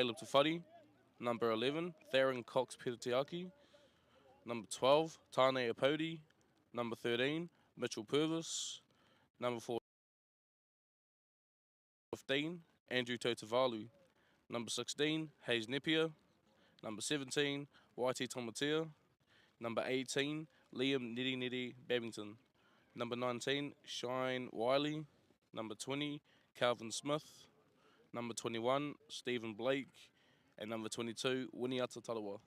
Caleb Tufati. Number 11, Theron Cox Piritiaki. Number 12, Tane Apodi. Number 13, Mitchell Purvis. Number 15, Andrew Totavalu. Number 16, Hayes Napier. Number 17, Waiti Tomatea. Number 18, Liam Nitty Nitty Babington. Number 19, Shine Wiley. Number 20, Calvin Smith. Number 21, Stephen Blake. And number 22, Winiata Talawa.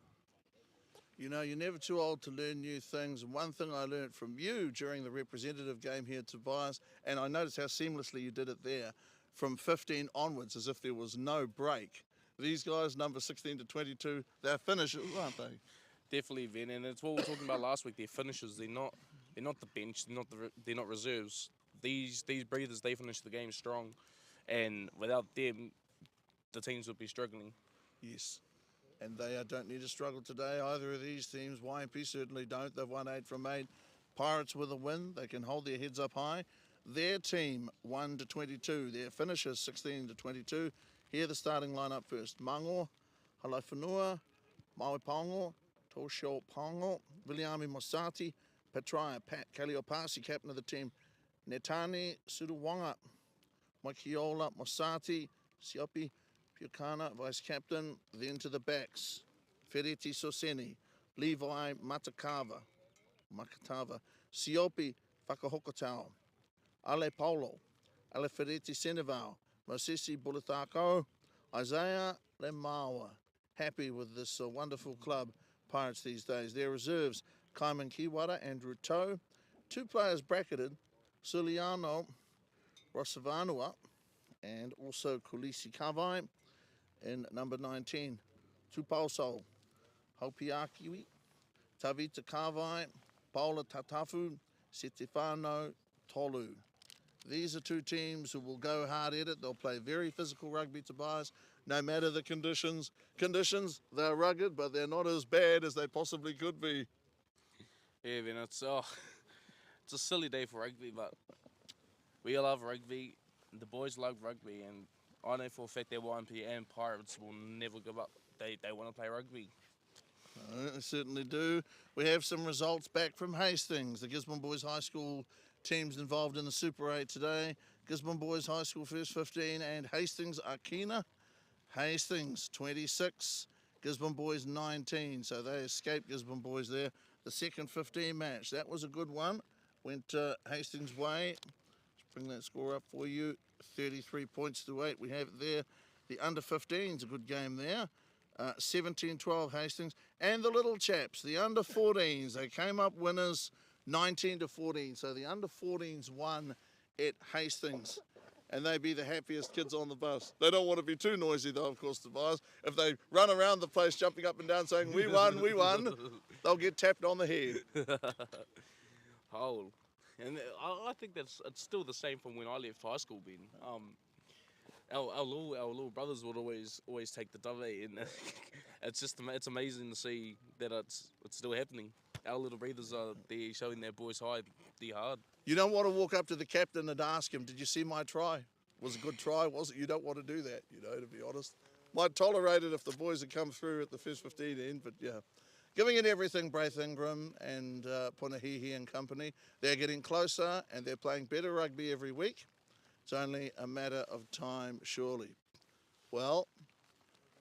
You know, you're never too old to learn new things. And one thing I learned from you during the representative game here, Tobias, and I noticed how seamlessly you did it there, from 15 onwards, as if there was no break. These guys, number 16 to 22, they're finishers, aren't they? Definitely, Vin, and it's what we were talking about last week. They're finishers. They're not the bench. They're not reserves. These breathers, they finish the game strong, and without them, the teams would be struggling. Yes. And they don't need to struggle today, either of these teams. YMP certainly don't. They've won 8 from 8. Pirates with a win. They can hold their heads up high. Their team, 1 to 22. Their finishers, 16 to 22. Here the starting lineup first. Mango, Halaiwhanua, Maui Pongo, Toshio Pongo, Viliami Mosati, Petria, Pat Kaliopasi, captain of the team. Netani Suduwanga, Makiola Mosati, Siopi Pukana, vice captain. Then to the backs, Fereti Soseni, Levi Makatava, Siopi Whakahokotau, Ale Paulo, Ale Fereti Senevau, Mosisi Bulutako, Isaiah Lemawa. Happy with this wonderful club, Pirates, these days. Their reserves, Kaiman Kiwara, Andrew Toe. 2 players bracketed, Suliano Rosavanua and also Kulisi Kavai. In number 19, Tupauso, Hopiakiwi, Tavita Kavai, Paula Tatafu, Stefano Tolu. These are 2 teams who will go hard at it. They'll play very physical rugby, Tobias, no matter the conditions. Conditions, they're rugged, but they're not as bad as they possibly could be. Yeah, man, it's a silly day for rugby, but we love rugby. The boys love rugby, and I know for a fact that YMP and Pirates will never give up. They want to play rugby. They certainly do. We have some results back from Hastings. The Gisborne Boys High School teams involved in the Super 8 today. Gisborne Boys High School first 15 and Hastings Akina. Hastings 26, Gisborne Boys 19. So they escaped Gisborne Boys there. The second 15 match, that was a good one. Went Hastings' way. Let's bring that score up for you. 33 points to 8. We have it there. The under 15's a good game there. 17-12 Hastings. And the little chaps, the under 14s, they came up winners 19 to 14. So the under 14s won at Hastings. And they be the happiest kids on the bus. They don't want to be too noisy though, of course, Tobias. If they run around the place jumping up and down saying, we won, they'll get tapped on the head. Oh, and I think it's still the same from when I left high school, Ben. Our little brothers would always take the dove, and it's amazing to see that it's still happening. Our little brothers are there showing their boys the hard. You don't want to walk up to the captain and ask him, did you see my try? Was it a good try? Was it? You don't want to do that, to be honest. Might tolerate it if the boys had come through at the first 15 end, but yeah. Giving it everything, Braith Ingram and Punahihi and company. They're getting closer and they're playing better rugby every week. It's only a matter of time, surely. Well,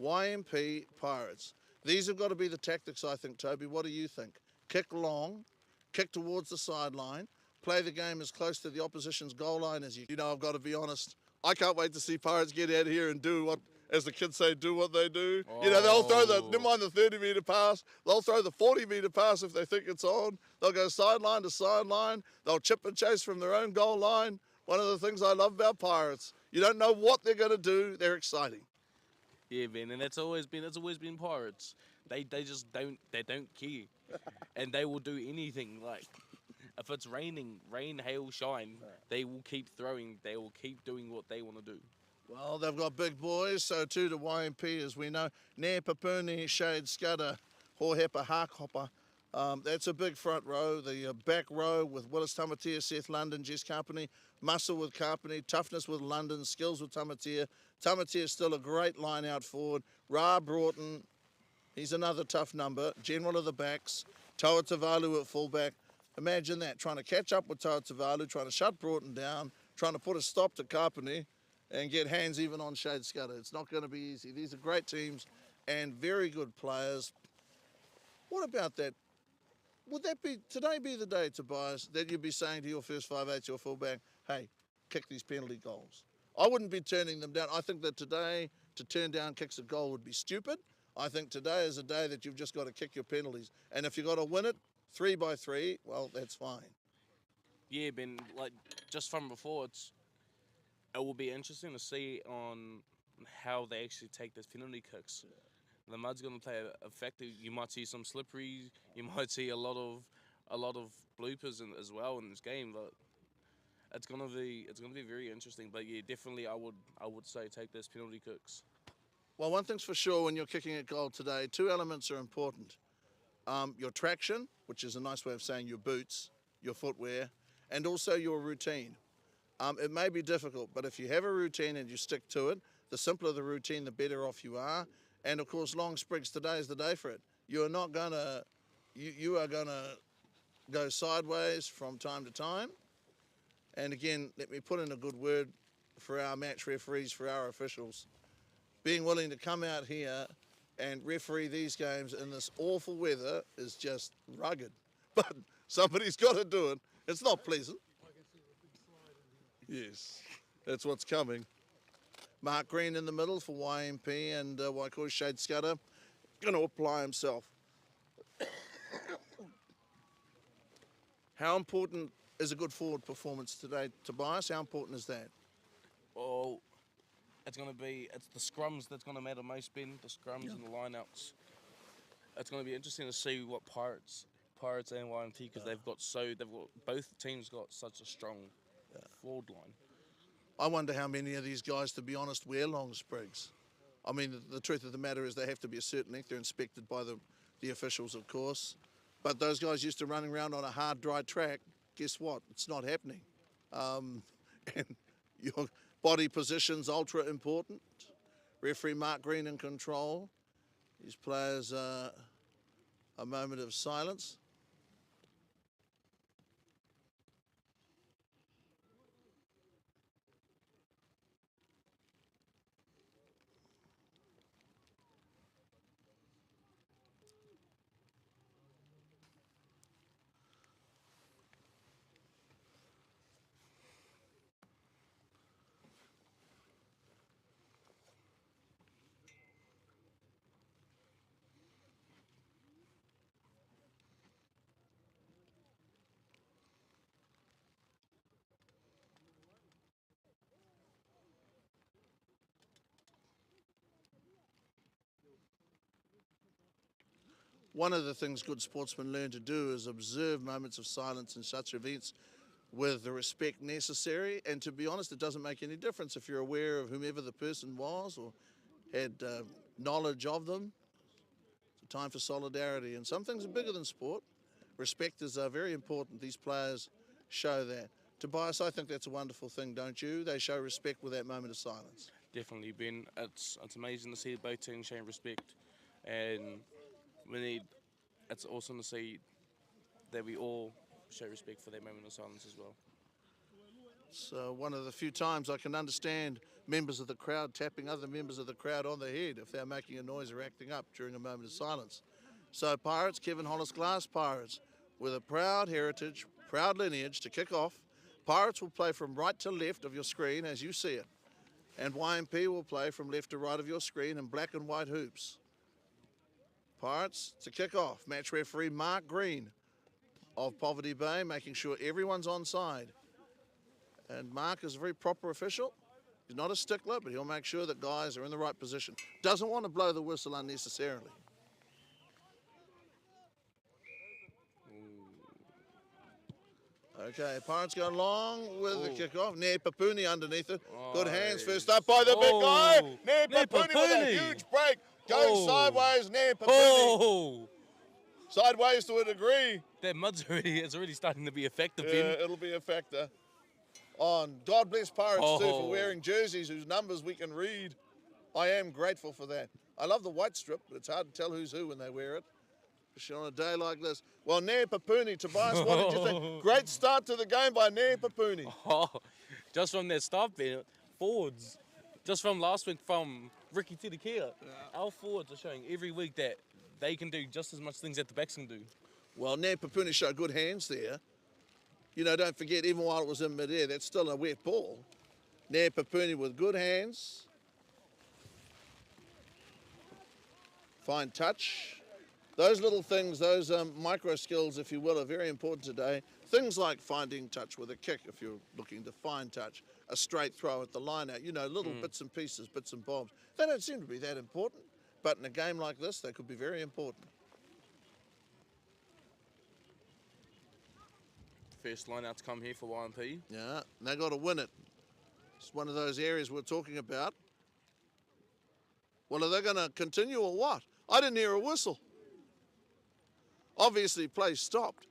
YMP Pirates. These have got to be the tactics, I think, Toby. What do you think? Kick long, kick towards the sideline, play the game as close to the opposition's goal line as you can. I've got to be honest. I can't wait to see Pirates get out here and do what, as the kids say, do what they do. Oh. They'll throw never mind the 30-metre pass, they'll throw the 40-metre pass if they think it's on. They'll go sideline to sideline. They'll chip and chase from their own goal line. One of the things I love about Pirates, you don't know what they're going to do. They're exciting. Yeah, man, and that's always been Pirates. They just don't care, and they will do anything. Like if it's raining, rain, hail, shine, they will keep throwing. They will keep doing what they want to do. Well, they've got big boys, so too to YMP, as we know. Nea Papuni, Shade Scudder, Hohepa Harkhopper. That's a big front row. The back row with Willis Tamatea, Seth London, Jess Carpeny, muscle with Carpeny, toughness with London, skills with Tamatea. Tamatea is still a great line out forward. Ra Broughton, he's another tough number. General of the backs. Toa Tavalu at fullback. Imagine that, trying to catch up with Toa Tavalu, trying to shut Broughton down, trying to put a stop to Kapuni and get hands even on Shade Scudder. It's not going to be easy. These are great teams and very good players. What about that? Would that be today be the day, Tobias, that you'd be saying to your first 5/8, your fullback, hey, kick these penalty goals? I wouldn't be turning them down. I think that today to turn down kicks a goal would be stupid. I think today is a day that you've just got to kick your penalties. And if you've got to win it 3-3, well, that's fine. Yeah, Ben, like, just from before, it will be interesting to see on how they actually take those penalty kicks. The mud's going to play a factor. You might see some slippery. You might see a lot of bloopers as well in this game. But it's gonna be very interesting. But yeah, definitely I would say take those penalty kicks. Well, one thing's for sure when you're kicking a goal today, two elements are important. Your traction, which is a nice way of saying your boots, your footwear, and also your routine. It may be difficult, but if you have a routine and you stick to it, the simpler the routine, the better off you are. And of course, long sprigs, today is the day for it. You are not gonna, you are gonna go sideways from time to time. And again, let me put in a good word for our match referees, for our officials. Being willing to come out here and referee these games in this awful weather is just rugged. But somebody's got to do it. It's not pleasant. Yes, that's what's coming. Mark Green in the middle for YMP and Waikoi Shade Scudder going to apply himself. How important is a good forward performance today, Tobias? How important is that? Well, it's the scrums that's going to matter most, Ben. The scrums and the lineouts. It's going to be interesting to see what Pirates and YMT, because both teams got such a strong forward line. I wonder how many of these guys, to be honest, wear long sprigs. I mean, the truth of the matter is they have to be a certain length. They're inspected by the officials, of course. But those guys used to running around on a hard, dry track. Guess what? It's not happening. And your body position's ultra important. Referee Mark Green in control. These players, a moment of silence. One of the things good sportsmen learn to do is observe moments of silence in such events with the respect necessary. And to be honest, it doesn't make any difference if you're aware of whomever the person was or had knowledge of them. It's a time for solidarity. And some things are bigger than sport. Respect is very important. These players show that. Tobias, I think that's a wonderful thing, don't you? They show respect with that moment of silence. Definitely, Ben. It's amazing to see both teams showing respect, and it's awesome to see that we all show respect for that moment of silence as well. So one of the few times I can understand members of the crowd tapping other members of the crowd on the head if they're making a noise or acting up during a moment of silence. So Pirates, Kevin Hollis Glass Pirates, with a proud heritage, proud lineage to kick off. Pirates will play from right to left of your screen as you see it. And YMP will play from left to right of your screen in black and white hoops. Pirates to kick off. Match referee Mark Green of Poverty Bay, making sure everyone's on side. And Mark is a very proper official. He's not a stickler, but he'll make sure that guys are in the right position. Doesn't want to blow the whistle unnecessarily. Okay, Pirates go long with the kickoff. Nair Papuni underneath it. Good hands first up by the big guy. Nair Papuni with a huge break. Going sideways, Nair Papuni. Sideways to a degree. That mud's it's already starting to be effective. Yeah, it'll be a factor. On God bless Pirates too for wearing jerseys whose numbers we can read. I am grateful for that. I love the white strip, but it's hard to tell who's who when they wear it, especially on a day like this. Well, Nair Papuni, Tobias, what did you think? Great start to the game by Nair Papuni. Oh, just from their start there, forwards, just from last week from Ricky Tidikia, our forwards are showing every week that they can do just as much things that the backs can do. Well, Nair Papuni showed good hands there. You know, don't forget, even while it was in midair, that's still a wet ball. Nair Papuni with good hands. Fine touch. Those little things, those micro skills, if you will, are very important today. Things like finding touch with a kick, if you're looking to find touch, a straight throw at the line out, you know, little bits and pieces, bits and bobs. They don't seem to be that important, but in a game like this, they could be very important. First line out to come here for YMP. Yeah, and they got to win it. It's one of those areas we're talking about. Well, are they going to continue or what? I didn't hear a whistle. Obviously, play stopped.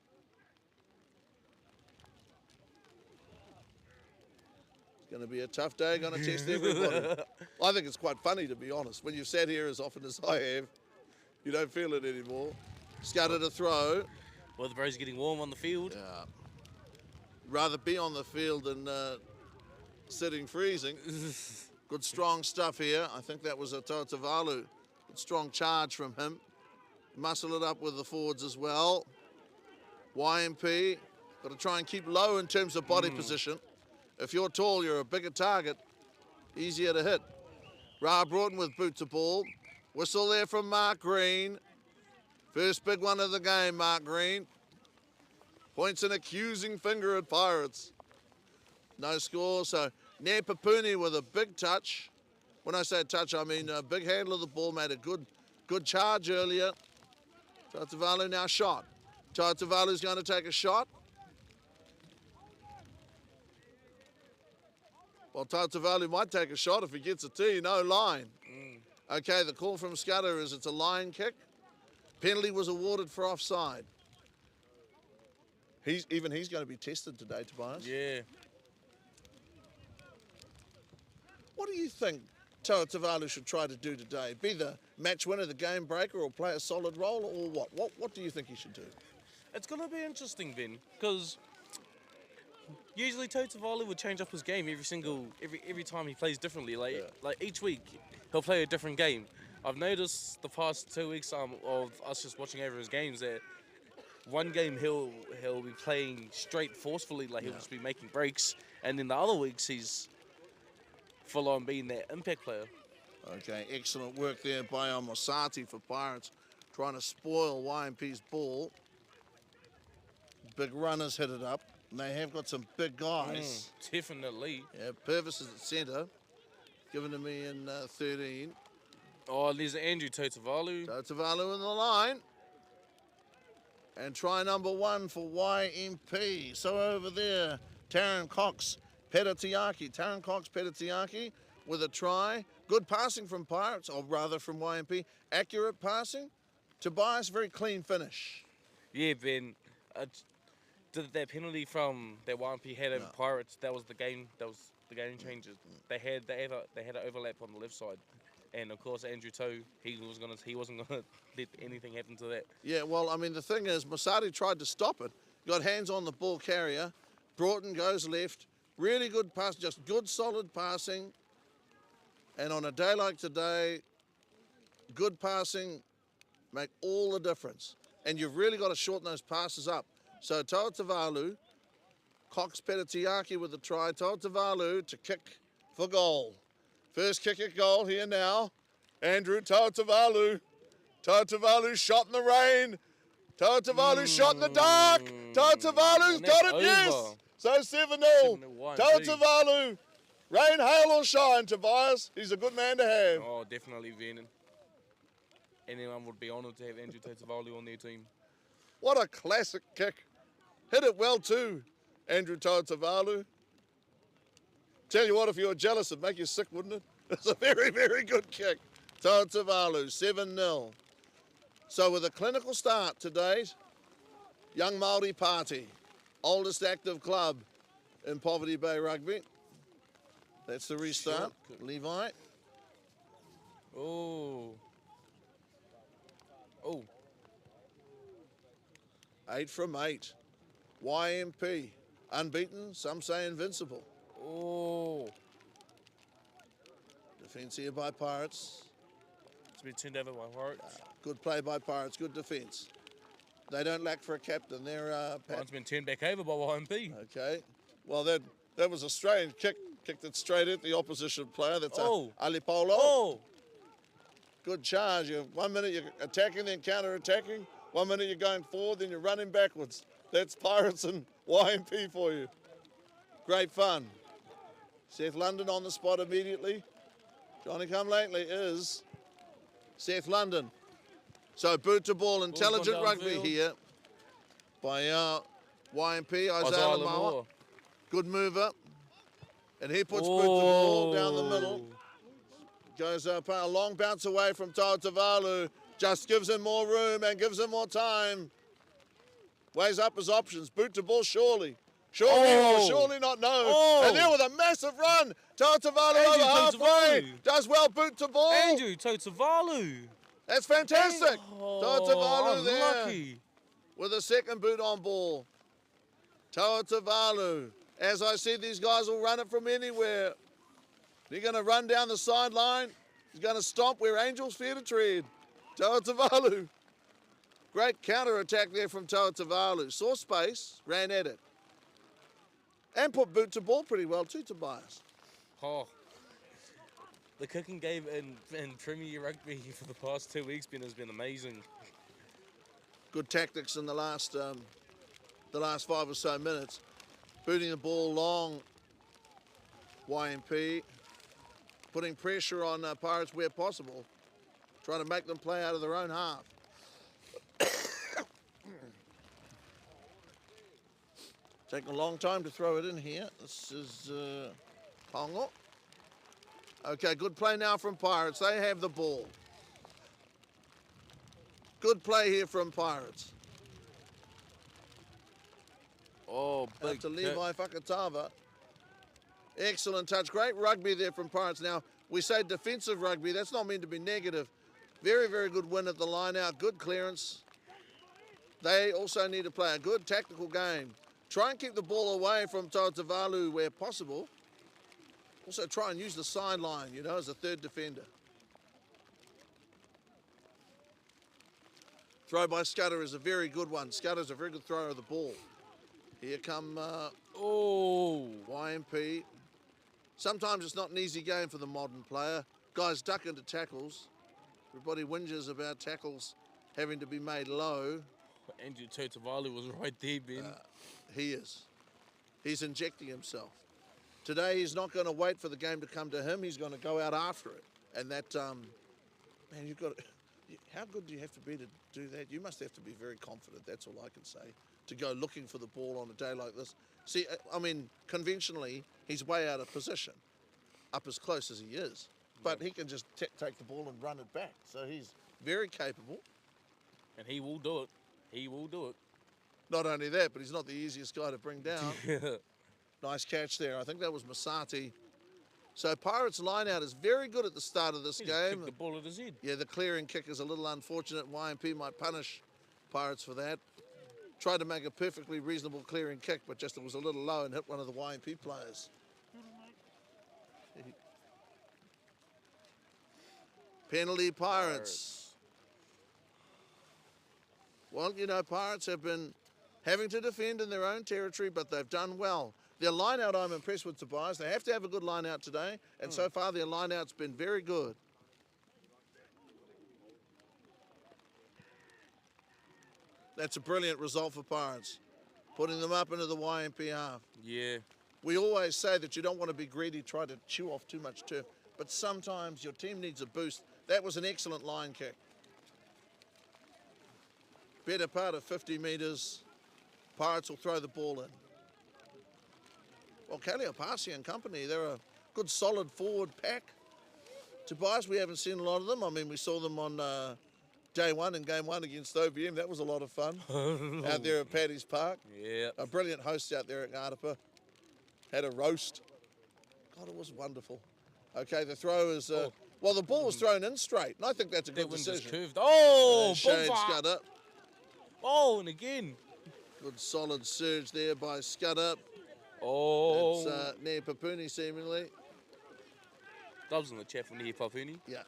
It's going to be a tough day, going to test everybody. I think it's quite funny, to be honest. When you've sat here as often as I have, you don't feel it anymore. Scattered a throw. Well, the bros getting warm on the field. Yeah. Rather be on the field than sitting freezing. Good strong stuff here. I think that was a Tautavalu. Good strong charge from him. Muscle it up with the forwards as well. YMP, got to try and keep low in terms of body position. If you're tall, you're a bigger target, easier to hit. Ra Broughton with boot to ball. Whistle there from Mark Green. First big one of the game, Mark Green. Points an accusing finger at Pirates. No score, so Nair Papuni with a big touch. When I say touch, I mean a big handle of the ball, made a good charge earlier. Tautavalu now shot. Tautavalu's going to take a shot. Well, Tautavalu might take a shot if he gets a tee, no line. Okay, the call from Scudder is it's a line kick. Penalty was awarded for offside. He's going to be tested today, Tobias. Yeah. What do you think Tautavalu should try to do today? Be the match winner, the game breaker, or play a solid role, or what? What do you think he should do? It's going to be interesting, Ben, because usually Tautavalu would change up his game every time he plays differently. Like each week, he'll play a different game. I've noticed the past 2 weeks of us just watching over his games that one game he'll be playing straight forcefully, like he'll just be making breaks, and then the other weeks he's full on being that impact player. Okay, excellent work there by Mosati for Pirates, trying to spoil YMP's ball. Big runners hit it up, and they have got some big guys. Definitely. Yeah, Purvis is at centre, given to me in 13. Oh, there's Andrew Tautavalu. Tautavalu in the line. And try number 1 for YMP. So over there, Taron Cox, Petatiaki. Taron Cox, Petatiaki with a try. Good passing from Pirates, or rather from YMP. Accurate passing. Tobias, very clean finish. Yeah, Ben. That penalty from that YMP had over Pirates, that was the game changer. They had an overlap on the left side. And of course, Andrew Toe, he wasn't gonna let anything happen to that. Yeah, well, I mean, the thing is, Masadi tried to stop it. Got hands on the ball carrier. Broughton goes left. Really good pass, just good, solid passing. And on a day like today, good passing make all the difference. And you've really got to shorten those passes up. So Tautavalu, Cox Petatiaki with the try. Tautavalu to kick for goal. First kick at goal here now. Andrew Tautavalu. Tautavalu shot in the rain. Tautavalu shot in the dark. Tautavalu's got it, yes. So 7-0. Tautavalu. Rain, hail or shine, Tobias. He's a good man to have. Oh, definitely, Vernon. Anyone would be honoured to have Andrew Tautavalu on their team. What a classic kick. Hit it well too, Andrew Tautavalu. Tell you what, if you were jealous, it'd make you sick, wouldn't it? It's a very, very good kick. Tautavalu, 7-0. So with a clinical start to date, Young Māori Party, oldest active club in Poverty Bay Rugby. That's the restart. Levi. Oh. 8 from 8. YMP, unbeaten, some say invincible. Oh. Defence here by Pirates. It's been turned over by Pirates. Good play by Pirates, good defence. They don't lack for a captain. They're One's been turned back over by YMP. Okay. Well, that was a strange kick. Kicked it straight at the opposition player. That's Alipolo. Oh. Good charge. 1 minute you're attacking, then counter-attacking. 1 minute you're going forward, then you're running backwards. That's Pirates and YMP for you. Great fun. Seth London on the spot immediately. Johnny come lately is Seth London. So boot to ball, intelligent rugby here by YMP, Isaiah Lamar. Good move up. And he puts boot to ball down the middle. Goes up a long bounce away from Toa Tavalu. Just gives him more room and gives him more time. Weighs up his options. Boot to ball, surely. Surely not, no. And then with a massive run, Toa Tavalu over halfway. Does well, boot to ball. Andrew Totavalu. That's fantastic. Toa Tavalu unlucky. there with a second boot on ball. Toa Tavalu. As I said, these guys will run it from anywhere. They're going to run down the sideline. He's going to stomp where Angels fear to tread. Toa Tavalu. Great counter-attack there from Toa Tavalu. Saw space, ran at it. And put boot to ball pretty well too, Tobias. Oh. The kicking game in Premier Rugby for the past 2 weeks has been amazing. Good tactics in the last 5 or so minutes. Booting the ball long, YMP. Putting pressure on Pirates where possible. Trying to make them play out of their own half. Taking a long time to throw it in here. This is Pongo. Okay, good play now from Pirates. They have the ball. Good play here from Pirates. Oh, big to Levi Fakatava. Excellent touch. Great rugby there from Pirates. Now, we say defensive rugby. That's not meant to be negative. Very, very good win at the line out. Good clearance. They also need to play a good tactical game. Try and keep the ball away from Toa Tavalu where possible. Also try and use the sideline, as a third defender. Throw by Scudder is a very good one. Scudder's a very good thrower of the ball. Here come YMP. Sometimes it's not an easy game for the modern player. Guys duck into tackles. Everybody whinges about tackles having to be made low. Andrew Totavalu was right there, Ben. He is. He's injecting himself. Today he's not going to wait for the game to come to him. He's going to go out after it. And that, man, you've got to, how good do you have to be to do that? You must have to be very confident. That's all I can say. To go looking for the ball on a day like this. See, I mean, conventionally, he's way out of position, up as close as he is. But he can just take the ball and run it back. So he's very capable. And he will do it. He will do it. Not only that, but he's not the easiest guy to bring down. Nice catch there. I think that was Masati. So Pirates' line-out is very good at the start of this game. Kicked the ball at his head. Yeah, the clearing kick is a little unfortunate. YMP might punish Pirates for that. Tried to make a perfectly reasonable clearing kick, but just it was a little low and hit one of the YMP players. Penalty Pirates. Well, Pirates have been having to defend in their own territory, but they've done well. Their line-out, I'm impressed with, Tobias. They have to have a good line-out today, and so far their line-out's been very good. That's a brilliant result for Pirates, putting them up into the YMP half. Yeah. We always say that you don't want to be greedy, try to chew off too much turf, but sometimes your team needs a boost. That was an excellent line kick. Better part of 50 metres. Pirates will throw the ball in. Well, Kaliopasi and company, they're a good solid forward pack. Tobias, we haven't seen a lot of them. I mean, we saw them on day one in game one against OBM. That was a lot of fun out there at Paddy's Park. Yeah. A brilliant host out there at Ngarapa. Had a roast. God, it was wonderful. Okay, the throw is... well, the ball was thrown in straight, and I think that's a good decision. Curved. Oh, Shane Scudder. Oh, and again. Good solid surge there by Scudder. Oh, It's near Papuni seemingly. Dubs in the chat from Near Papuni. Yeah.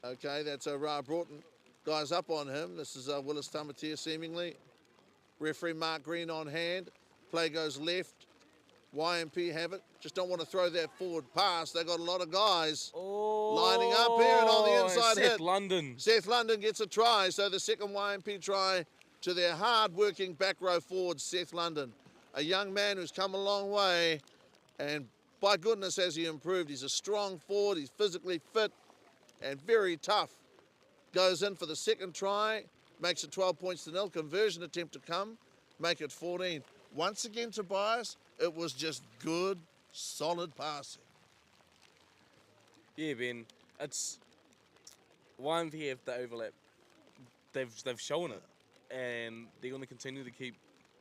Okay, that's Ra Broughton. Guys up on him. This is Willis Tamatea seemingly. Referee Mark Green on hand. Play goes left. YMP have it. Just don't want to throw that forward pass. They got a lot of guys lining up here, and on the inside Seth hit. London. Seth London gets a try. So the second YMP try to their hard-working back row forward, Seth London. A young man who's come a long way, and by goodness has he improved. He's a strong forward. He's physically fit and very tough. Goes in for the second try. Makes it 12 points to 0. Conversion attempt to come. Make it 14. Once again, Tobias, it was just good, solid passing. Yeah, Ben. It's YMP have the overlap. They've shown it, and they're going to continue to keep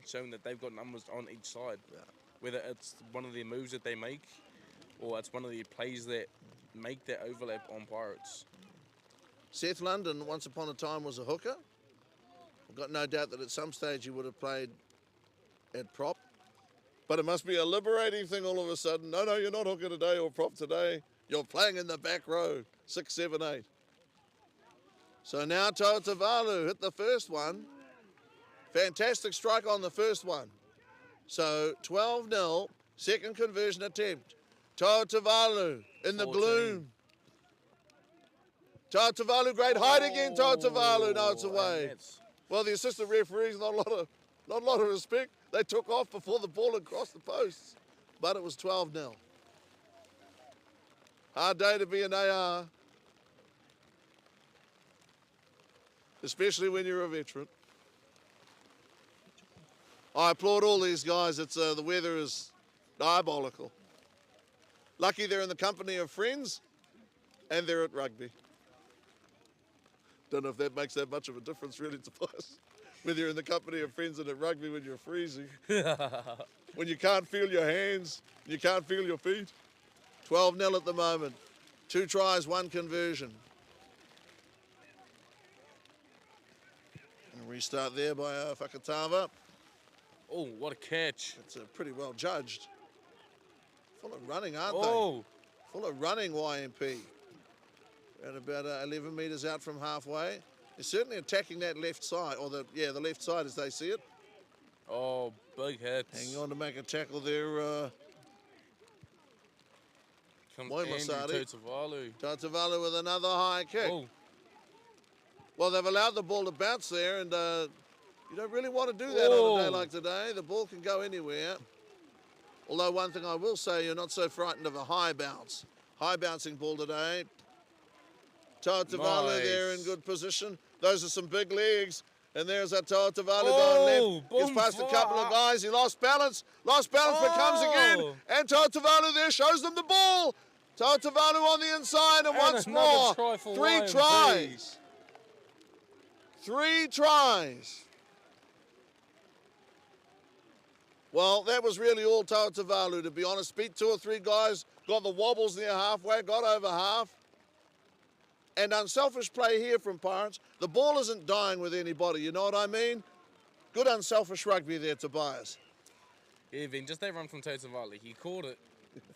showing that they've got numbers on each side. Yeah. Whether it's one of their moves that they make, or it's one of their plays that make that overlap on Pirates. Seth London, once upon a time, was a hooker. I've got no doubt that at some stage he would have played at prop. But it must be a liberating thing all of a sudden. No, you're not hooker today or prop today. You're playing in the back row, 6, 7, 8. So now Toa Tavalu hit the first one. Fantastic strike on the first one. So 12-0, second conversion attempt. Toa Tavalu in the 14. gloom. Toa Tavalu, great height again, Toa Tavalu. No, it's away. Well, the assistant referees, not a lot of respect. They took off before the ball had crossed the posts. But it was 12-0. Hard day to be an AR. Especially when you're a veteran. I applaud all these guys. It's the weather is diabolical. Lucky they're in the company of friends and they're at rugby. Don't know if that makes that much of a difference really to us. Whether you're in the company of friends and at rugby when you're freezing. When you can't feel your hands, you can't feel your feet. 12-0 at the moment. 2 tries, 1 conversion. And a restart there by Fakatava. Oh, what a catch. It's pretty well judged. Full of running, aren't Oh, they? Full of running, YMP. Around about 11 metres out from halfway. They're certainly attacking that left side, or the left side as they see it. oh, big hits. Hanging on to make a tackle there. Comes Moy Andrew Masari. Totavalu. Tatavalu with another high kick. Oh, Well, they've allowed the ball to bounce there, and you don't really want to do that on a day like today. The ball can go anywhere. Although one thing I will say, you're not so frightened of a high bounce. High bouncing ball today. Toa Tavalu there in good position. Those are some big legs. And there's that Toa Tavalu going left. Gets past a couple of guys. He lost balance. Lost balance, but comes again. And Toa Tavalu there shows them the ball. Toa Tavalu on the inside, and once more. Try for 3 YMP. tries. 3 tries. Well, that was really all Toa Tavalu, to be honest. Beat 2 or 3 guys, got the wobbles near halfway, got over half. And unselfish play here from Pirates. The ball isn't dying with anybody, you know what I mean? Good unselfish rugby there, Tobias. Yeah, Vin, just that run from Totavalu. He caught it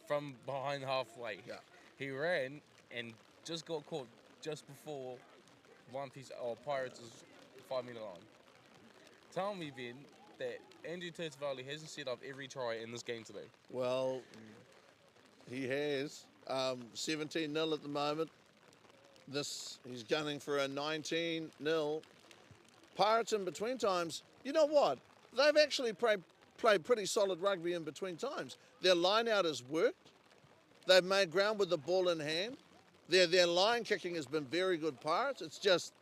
from behind halfway. Yeah. He ran and just got caught just before Pirates' 5-metre line. Tell me, Vin, that Andrew Totavalu hasn't set up every try in this game today. Well, he has. 17-0 at the moment. He's gunning for a 19-0. Pirates in between times, you know what? They've actually played pretty solid rugby in between times. Their line out has worked. They've made ground with the ball in hand. Their line kicking has been very good, Pirates. It's just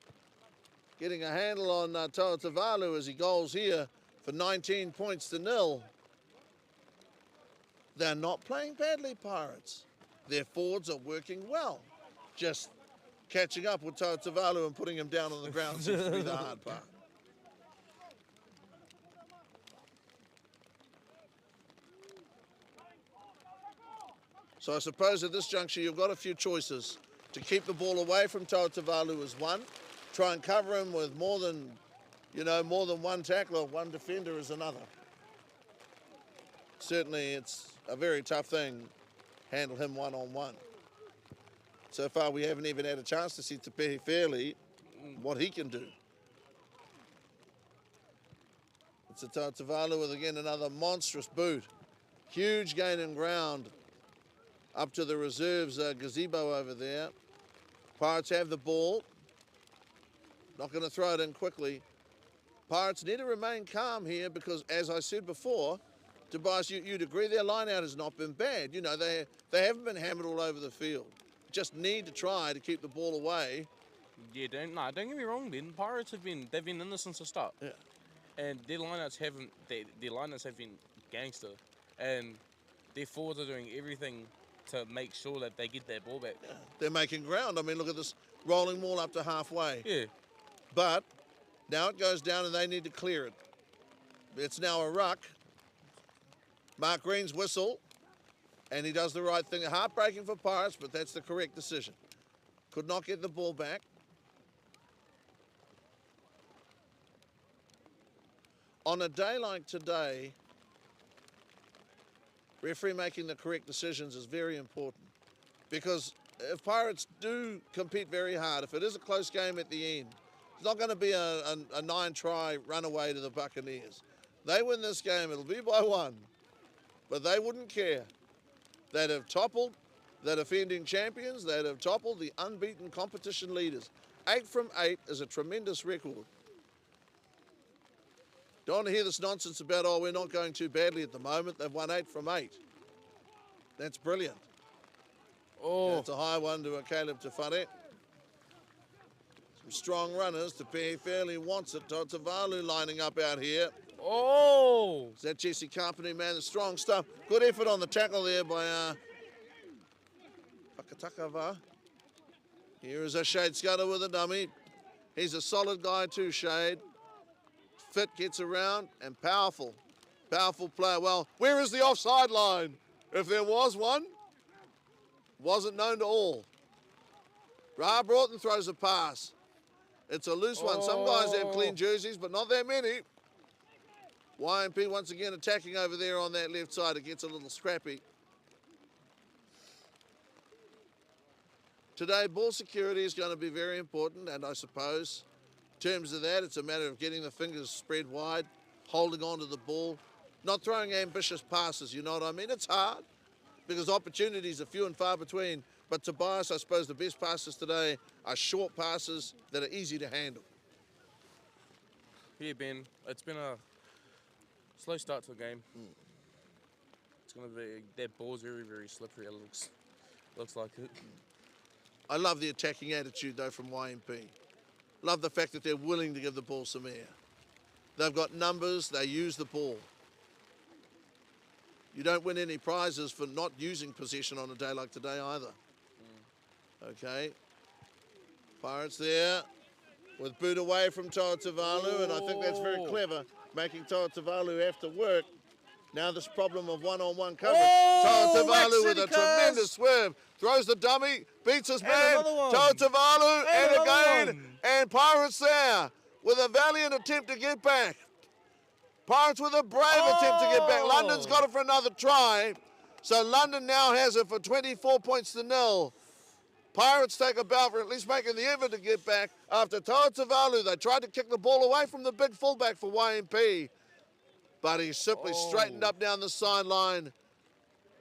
getting a handle on Toa Tavalu as he goes here for 19 points to 0. They're not playing badly, Pirates. Their forwards are working well. Just catching up with Toa Tavalu and putting him down on the ground seems to be the hard part. So I suppose at this juncture you've got a few choices. To keep the ball away from Toa Tavalu is one. Try and cover him with more than you know, more than one tackler, one defender is another. Certainly it's a very tough thing, handle him one-on-one. So far we haven't even had a chance to see Te Pehe Fairley what he can do. It's a Tautavalu with again another monstrous boot. Huge gain in ground up to the reserves gazebo over there. Pirates have the ball. Not going to throw it in quickly. Pirates need to remain calm here because, as I said before, Tobias, you'd agree their line-out has not been bad. You know, they haven't been hammered all over the field. Just need to try to keep the ball away. Yeah, don't get me wrong, Ben. Pirates they've been in this since the start. Yeah. And their lineouts have been gangster. And their forwards are doing everything to make sure that they get that ball back. Yeah. They're making ground. I mean, look at this rolling ball up to halfway. Yeah. But now it goes down and they need to clear it. It's now a ruck. Mark Green's whistle. And he does the right thing. Heartbreaking for Pirates, but that's the correct decision. Could not get the ball back. On a day like today, referee making the correct decisions is very important. Because if Pirates do compete very hard, if it is a close game at the end, it's not going to be a 9-try runaway to the Buccaneers. They win this game, it'll be by 1. But they wouldn't care. They'd have toppled the defending champions. They'd have toppled the unbeaten competition leaders. 8 from 8 is a tremendous record. Don't want to hear this nonsense about, oh, we're not going too badly at the moment. They've won 8 from 8. That's brilliant. Oh. That's a high one to a Caleb Tefare. Some strong runners. Te Pehe Fairley wants it. Tautavalu lining up out here. Oh! Is that Jesse Carpenter, man? The strong stuff. Good effort on the tackle there by Whakatakava. Here is a Shade Scudder with a dummy. He's a solid guy too, Shade. Fit, gets around, and powerful. Powerful player. Well, where is the offside line? If there was one, wasn't known to all. Ra Broughton throws a pass. It's a loose one. Some guys have clean jerseys, but not that many. YMP once again attacking over there on that left side. It gets a little scrappy. Today, ball security is going to be very important, and I suppose in terms of that, it's a matter of getting the fingers spread wide, holding on to the ball, not throwing ambitious passes, you know what I mean? It's hard because opportunities are few and far between. But Tobias, I suppose the best passes today are short passes that are easy to handle. Yeah, Ben, it's been a slow start to the game. It's going to be, that ball's very, very slippery, it looks like it. I love the attacking attitude, though, from YMP. Love the fact that they're willing to give the ball some air. They've got numbers, they use the ball. You don't win any prizes for not using possession on a day like today either. Okay. Pirates there with boot away from Tautavalu, and I think that's very clever, making Tautavalu have to work. Now this problem of one-on-one coverage. Tautavalu with a tremendous swerve. Throws the dummy, beats his man. Tautavalu and again. And Pirates there with a valiant attempt to get back. Pirates with a brave attempt to get back. London's got it for another try. So London now has it for 24 points to 0. Pirates take a bow for at least making the effort to get back. After Tautavalu, they tried to kick the ball away from the big fullback for YMP. But he simply straightened up down the sideline.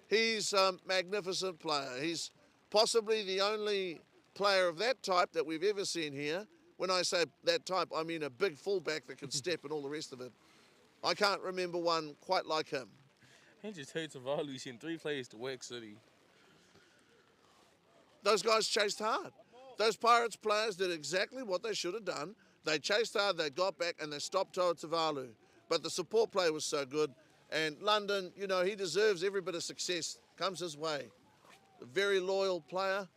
He's a magnificent player. He's possibly the only player of that type that we've ever seen here. When I say that type, I mean a big fullback that can step and all the rest of it. I can't remember one quite like him. Andrew Tautavalu sent 3 players to Work City. Those guys chased hard. Those Pirates players did exactly what they should have done. They chased hard, they got back, and they stopped Tautavalu. But the support play was so good. And London, you know, he deserves every bit of success. Comes his way. A very loyal player.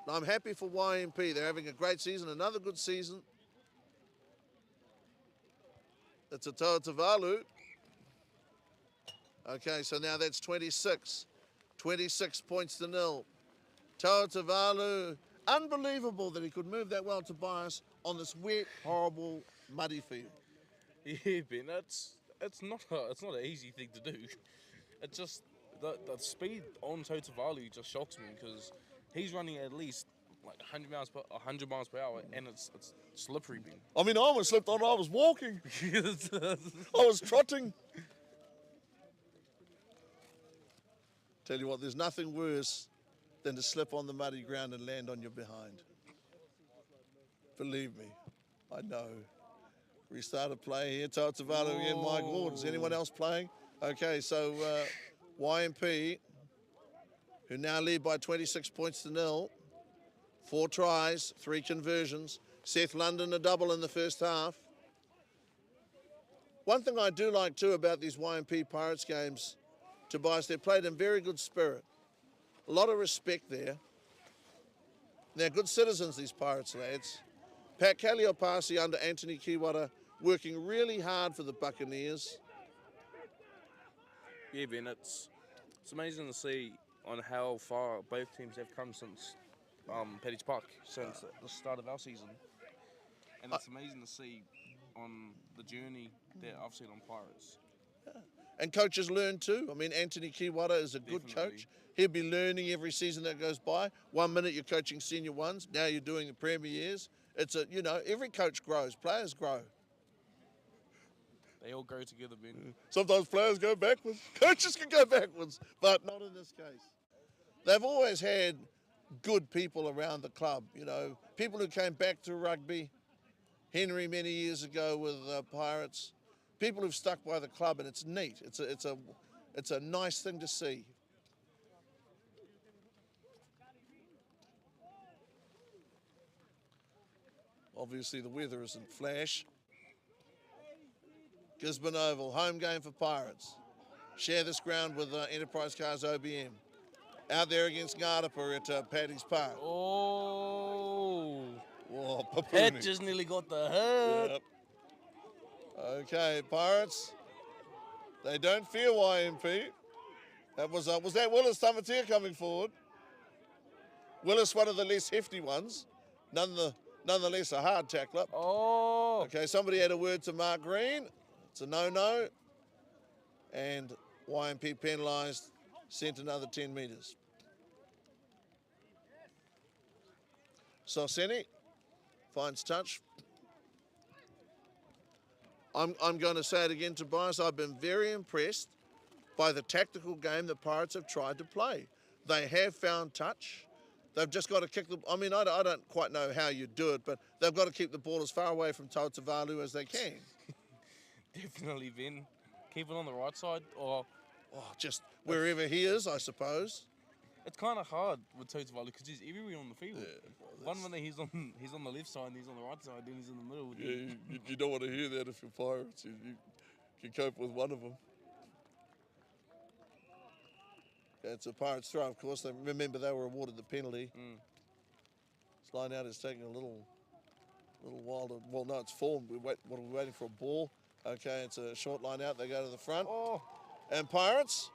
I'm happy for YMP. They're having a great season, another good season. It's a Tautavalu. Okay, so now that's 26. 26 points to 0. Tautavalu Unbelievable that he could move that well, Tobias, on this wet, horrible, muddy field. Yeah, Ben, it's not an easy thing to do. It's just the speed on Totavalu just shocks me because he's running at least like 100 miles per hour, and it's slippery, Ben. I mean, I almost slipped on. I was walking. I was trotting. Tell you what, there's nothing worse than to slip on the muddy ground and land on your behind. Believe me, I know. Restart of play here. Totavalu again. My God, is anyone else playing? Okay, so YMP, who now lead by 26 points to 0. 4 tries, 3 conversions. Seth London a double in the first half. One thing I do like too about these YMP Pirates games, Tobias, they're played in very good spirit. A lot of respect there. They're good citizens, these Pirates lads. Pat Kaliopasi under Anthony Kiwara working really hard for the Buccaneers. Yeah, Ben, it's amazing to see on how far both teams have come since Paddy's Park, since the start of our season. And it's amazing to see on the journey that I've seen on Pirates. And coaches learn too. I mean, Anthony Kiwara is a good coach. He'll be learning every season that goes by. 1 minute you're coaching senior ones, now you're doing the Premier years. It's every coach grows, players grow. They all grow together, Ben. Sometimes players go backwards, coaches can go backwards, but not in this case. They've always had good people around the club, people who came back to rugby. Henry many years ago with Pirates. People who've stuck by the club, and it's neat. It's a nice thing to see. Obviously, the weather isn't flash. Gisborne Oval, home game for Pirates. Share this ground with Enterprise Cars OBM. Out there against Ngarapa at Paddy's Park. Oh, Papuni. Pat just nearly got the hurt. Yep. Okay, Pirates. They don't fear YMP. Was that Willis Tamatea coming forward? Willis, one of the less hefty ones. Nonetheless, a hard tackler. Oh. Okay, somebody had a word to Mark Green. It's a no-no. And YMP penalised, sent another 10 metres. Soseni finds touch. I'm going to say it again, Tobias. I've been very impressed by the tactical game the Pirates have tried to play. They have found touch. They've just got to kick the... I mean, I don't quite know how you do it, but they've got to keep the ball as far away from Totavalu as they can. Definitely, Ben. Keep it on the right side, or... just wherever he is, I suppose. It's kind of hard with Totavalu because he's everywhere on the field. Yeah, One minute he's on the left side and he's on the right side, then he's in the middle. Yeah, you don't want to hear that if you're Pirates. You can cope with one of them. It's a Pirates throw, of course. Remember, they were awarded the penalty. This line out is taking a little while to... Well, no, it's formed. What are we waiting for? A ball? Okay, it's a short line out. They go to the front. Oh. And Pirates,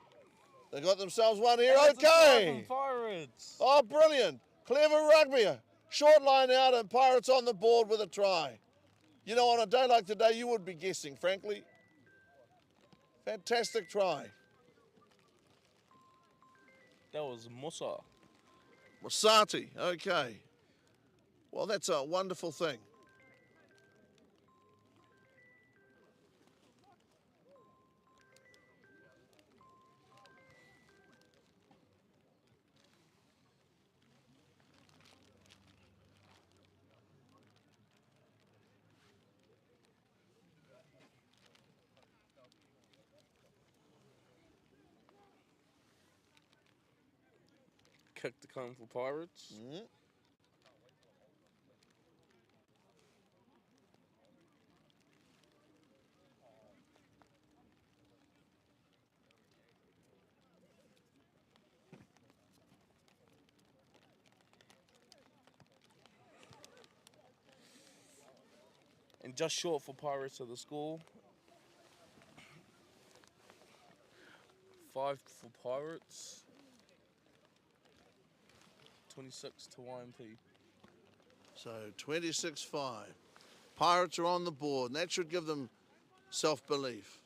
they got themselves one here. And okay. Pirates. Oh, brilliant. Clever rugby. Short line out and Pirates on the board with a try. You know, on a day like today, you would be guessing, frankly. Fantastic try. That was Musa. Musati, okay. Well, that's a wonderful thing. Kick the cone for Pirates. And just short for Pirates of the score. 5 for Pirates. 26 to YMP. So 26-5. Pirates are on the board, and that should give them self-belief.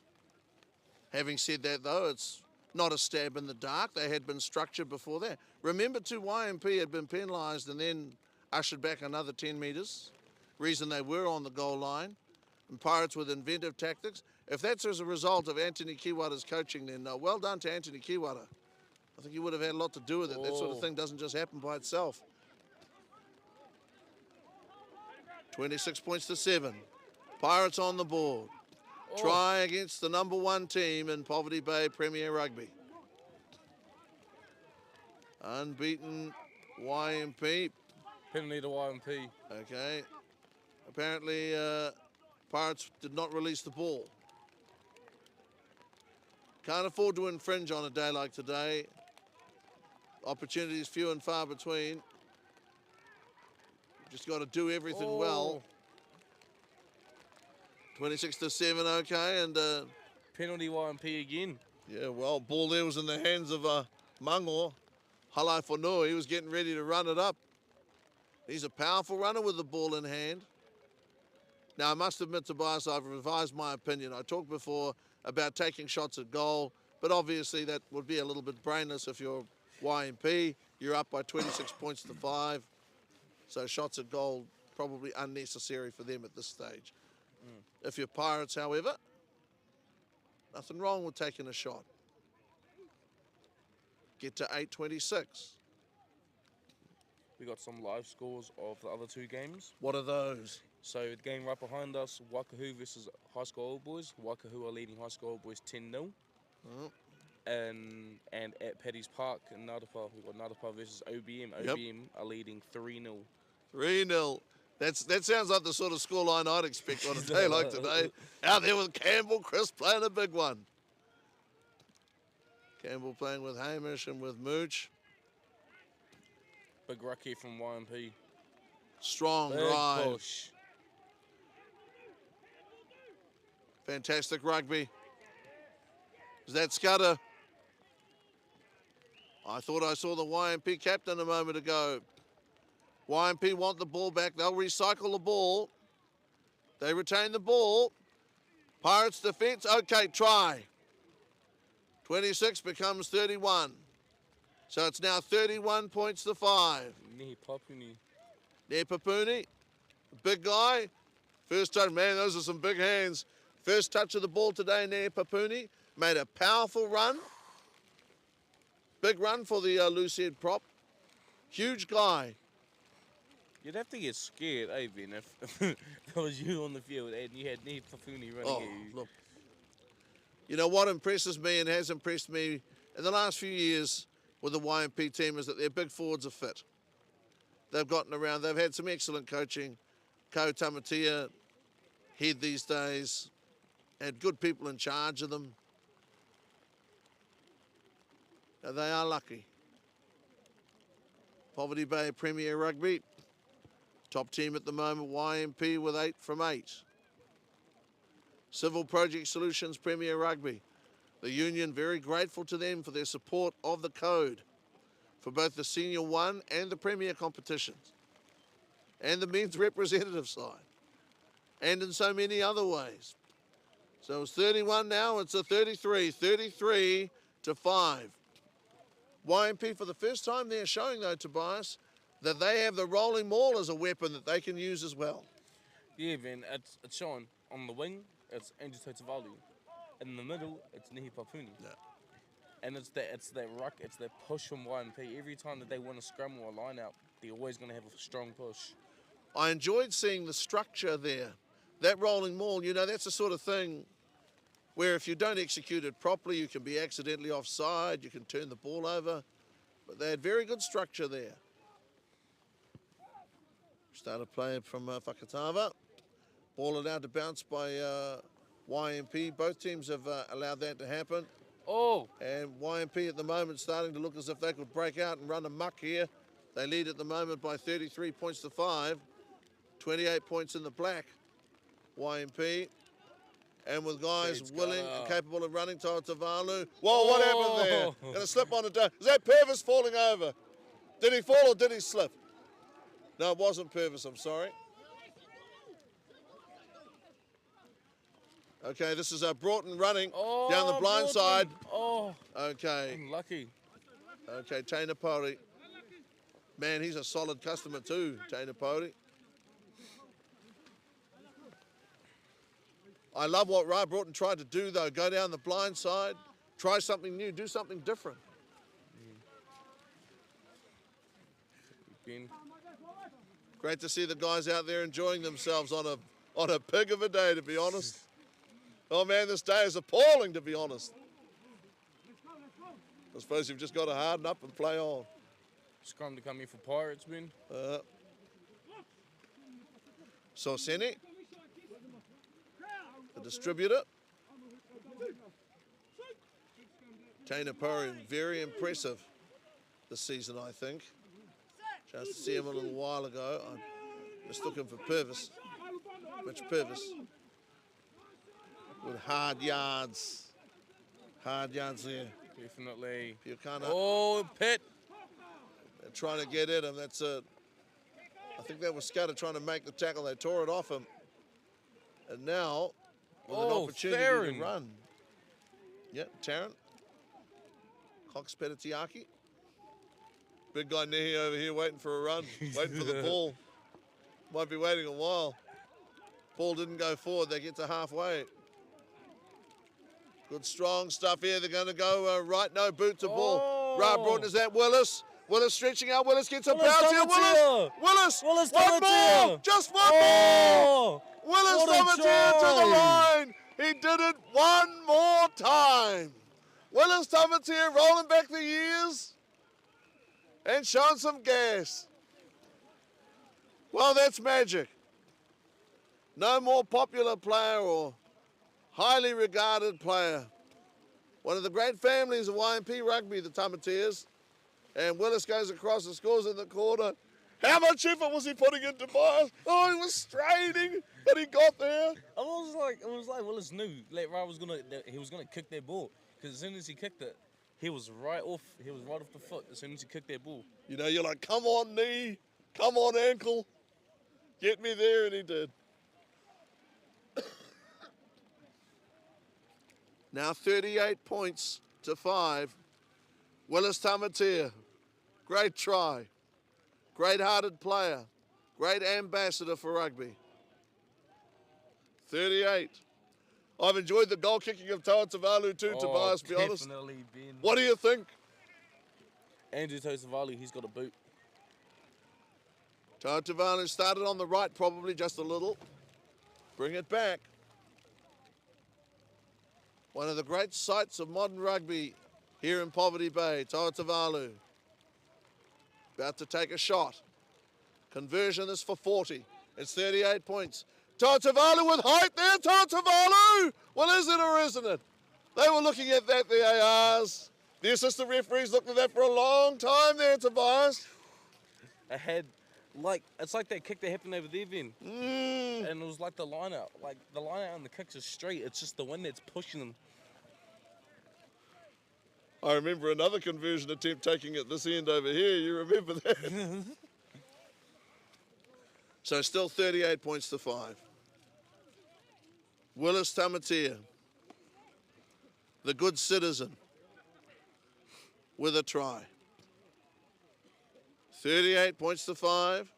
Having said that, though, it's not a stab in the dark. They had been structured before that. Remember, too, YMP had been penalised and then ushered back another 10 metres. Reason they were on the goal line. And Pirates with inventive tactics. If that's as a result of Anthony Kiwata's coaching, then well done to Anthony Kiwata. I think he would have had a lot to do with it. That sort of thing doesn't just happen by itself. 26 points to 7. Pirates on the board. Try against the #1 team in Poverty Bay Premier Rugby. Unbeaten YMP. Penalty to YMP. Okay. Apparently, Pirates did not release the ball. Can't afford to infringe on a day like today. Opportunities few and far between. Just got to do everything well. 26 to 7, okay, and Penalty YMP again. yeah, well, ball there was in the hands of Mangor. Halai Whanua, he was getting ready to run it up. He's a powerful runner with the ball in hand. Now, I must admit, Tobias, I've revised my opinion. I talked before about taking shots at goal, but obviously that would be a little bit brainless if you're YMP. You're up by 26 points to 5. So shots at goal probably unnecessary for them at this stage. If you're Pirates, however, nothing wrong with taking a shot. Get to 8:26. We got some live scores of the other two games. What are those? So the game right behind us, Wakahu versus High School Old Boys. Wakahu are leading High School Old Boys 10-0. And at Paddy's Park in Ngadapa, we've got Ngadapa versus OBM. OBM are leading 3-0. 3-0. That sounds like the sort of scoreline I'd expect on a day like today. Out there with Campbell, Chris playing a big one. Campbell playing with Hamish and with Mooch. Big ruck here from YMP. Strong Big drive. push. Fantastic rugby. Is that Scudder? I thought I saw the YMP captain a moment ago. YMP want the ball back. They'll recycle the ball. They retain the ball. Pirates defense. Okay, try. 26 becomes 31. So it's now 31 points to 5. Nihi Papuni. There, Papuni. Big guy. First touch. Man, those are some big hands. First touch of the ball today, Nair Papuni. Made a powerful run. Big run for the loose head prop. Huge guy. You'd have to get scared, eh, Ben, if that was you on the field and you had Nihi Papuni running at you. Look. You know what impresses me and has impressed me in the last few years with the YMP team is that their big forwards are fit. They've gotten around. They've had some excellent coaching. Ko Tamatia, head these days, had good people in charge of them. Now they are lucky. Poverty Bay Premier Rugby. Top team at the moment, YMP with 8 from 8. Civil Project Solutions Premier Rugby. The union very grateful to them for their support of the code for both the Senior 1 and the Premier competitions and the men's representative side and in so many other ways. So it's 31 now, it's a 33 to 5. YMP for the first time they're showing though, Tobias, that they have the rolling maul as a weapon that they can use as well. Yeah, Ben, it's showing. On the wing, it's Andrew Totovalu. In the middle, it's Nihi Papuni. Yeah. And it's that ruck, it's that push from YMP. Every time that they want a scrum or a line out, they're always going to have a strong push. I enjoyed seeing the structure there. That rolling maul, you know, that's the sort of thing where if you don't execute it properly, you can be accidentally offside, you can turn the ball over. But they had very good structure there. Started playing from Whakatava. Ball it out to bounce by YMP. Both teams have allowed that to happen. Oh! And YMP at the moment starting to look as if they could break out and run amok here. They lead at the moment by 33 points to 5. 28 points in the black. YMP. And with guys willing and capable of running, Tavalu. Whoa, what happened there? Gonna slip on a toe. Is that Purvis falling over? Did he fall or did he slip? No, it wasn't Purvis, I'm sorry. Okay, this is Broughton running down the blind side. Oh, Okay, unlucky. okay, Taina Pori. Man, he's a solid customer too, Taina Pori. I love what Ra Broughton tried to do though. Go down the blind side, try something new, do something different. Ben. Great to see the guys out there enjoying themselves on a pig of a day, to be honest. Oh man, this day is appalling, to be honest. I suppose you've just got to harden up and play on. Scrum to come in for Pirates, Ben. Sorseni, the distributor. Taina Pori, very impressive this season, I think. Chance to see him a little while ago. I'm just looking for Purvis. Mitch Purvis. With hard yards. Hard yards there. Definitely. Piukana. Oh, Pitt. They're trying to get at him. That's a. I think that was Scudder trying to make the tackle. They tore it off him. And now, with an opportunity Theron. to run. Yeah, Tarrant. Cox Petitiaki. Big guy Nehi over here waiting for a run, waiting for the ball. Might be waiting a while. Ball didn't go forward. They get to halfway. Good strong stuff here. They're going to go right, no boot to ball. Ra Broughton is that Willis. Willis stretching out. Willis gets a bounce here. Willis. One more. Just one more. Willis Tamatier to the line. He did it one more time. Willis Tamatier rolling back the years and showing some gas. Well, that's magic. No more popular player or highly regarded player. One of the great families of YMP rugby, the Tamatiers. And Willis goes across and scores in the corner. How much effort was he putting into Bias? Oh, he was straining, but he got there. It was like Willis knew Ra was gonna kick that ball, because as soon as he kicked it, he was right off the foot as soon as he kicked that ball. You know, you're like, come on knee, come on ankle, get me there, and he did. Now 38 points to 5. Willis Tamatier, great try, great-hearted player, great ambassador for rugby. 38. I've enjoyed the goal kicking of Toa Tavalu too, Tobias, to be honest. Definitely, Ben. What do you think? Andrew Tosavalu, he's got a boot. Toa Tavalu started on the right probably just a little. Bring it back. One of the great sights of modern rugby here in Poverty Bay, Toa Tavalu. About to take a shot. Conversion is for 40. It's 38 points. Toa Tavalu with height there, Toa Tavalu! Well, is it or isn't it? They were looking at that, the ARs. The assistant referees looked at that for a long time there, Tobias. It's like that kick that happened over there, Ben. And it was like the line out. Like the line out and the kicks are straight. It's just the wind that's pushing them. I remember another conversion attempt taking it this end over here. You remember that? So still 38 points to 5. Willis Tamatier, the good citizen, with a try. 38 points to 5.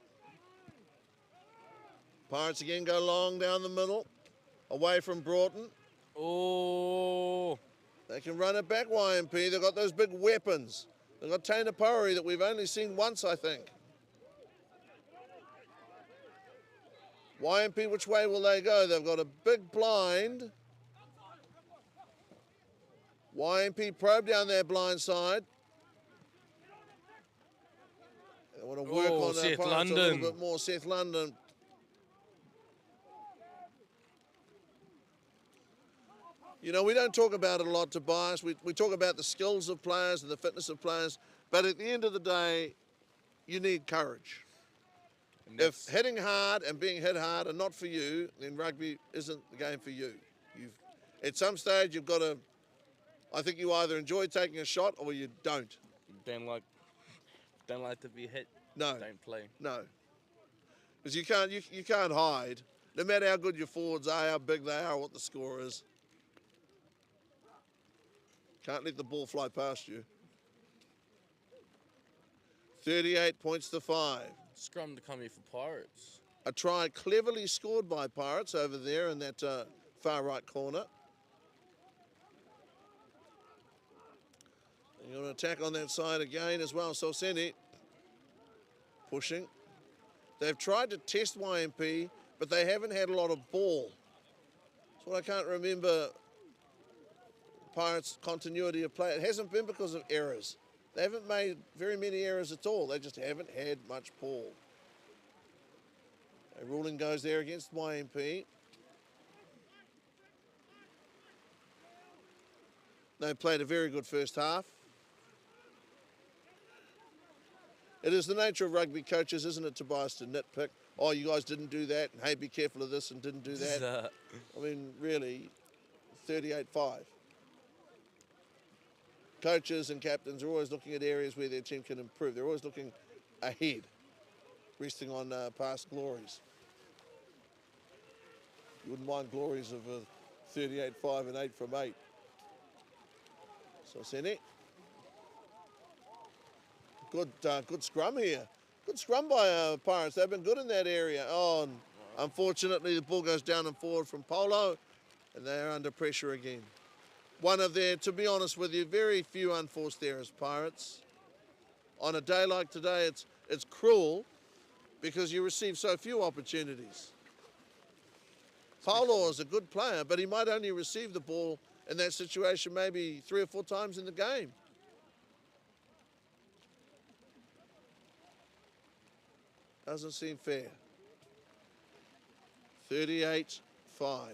Pirates again go long down the middle, away from Broughton. Oh. They can run it back, YMP. They've got those big weapons. They've got Taina Pori that we've only seen once, I think. YMP, which way will they go? They've got a big blind. YMP probe down their blind side. They want to work on their Pirates a little bit more. Seth London. You know, we don't talk about it a lot, Tobias. We talk about the skills of players and the fitness of players, but at the end of the day, you need courage. If hitting hard and being hit hard are not for you, then rugby isn't the game for you. At some stage, you've got to, I think you either enjoy taking a shot or you don't. Don't like to be hit. No. Don't play. No. Because you can't hide. No matter how good your forwards are, how big they are, what the score is. Can't let the ball fly past you. 38 points to 5. Scrum to come here for Pirates. A try cleverly scored by Pirates over there in that far right corner. You're going to attack on that side again as well. So Seni pushing. They've tried to test YMP, but they haven't had a lot of ball. That's what I can't remember. Pirates' continuity of play. It hasn't been because of errors. They haven't made very many errors at all. They just haven't had much ball. A ruling goes there against YMP. They played a very good first half. It is the nature of rugby coaches, isn't it, Tobias, to nitpick? Oh, you guys didn't do that, and hey, be careful of this and didn't do that. I mean, really, 38-5. Coaches and captains are always looking at areas where their team can improve. They're always looking ahead, resting on past glories. You wouldn't mind glories of 38-5 and 8 from 8. So Sene. Good scrum here. Good scrum by Pirates. They've been good in that area. Oh, and unfortunately, the ball goes down and forward from Polo, and they're under pressure again. One of their, to be honest with you, very few unforced errors, Pirates. On a day like today, it's cruel because you receive so few opportunities. Polo is a good player, but he might only receive the ball in that situation maybe 3 or 4 times in the game. Doesn't seem fair. 38-5. 38-5.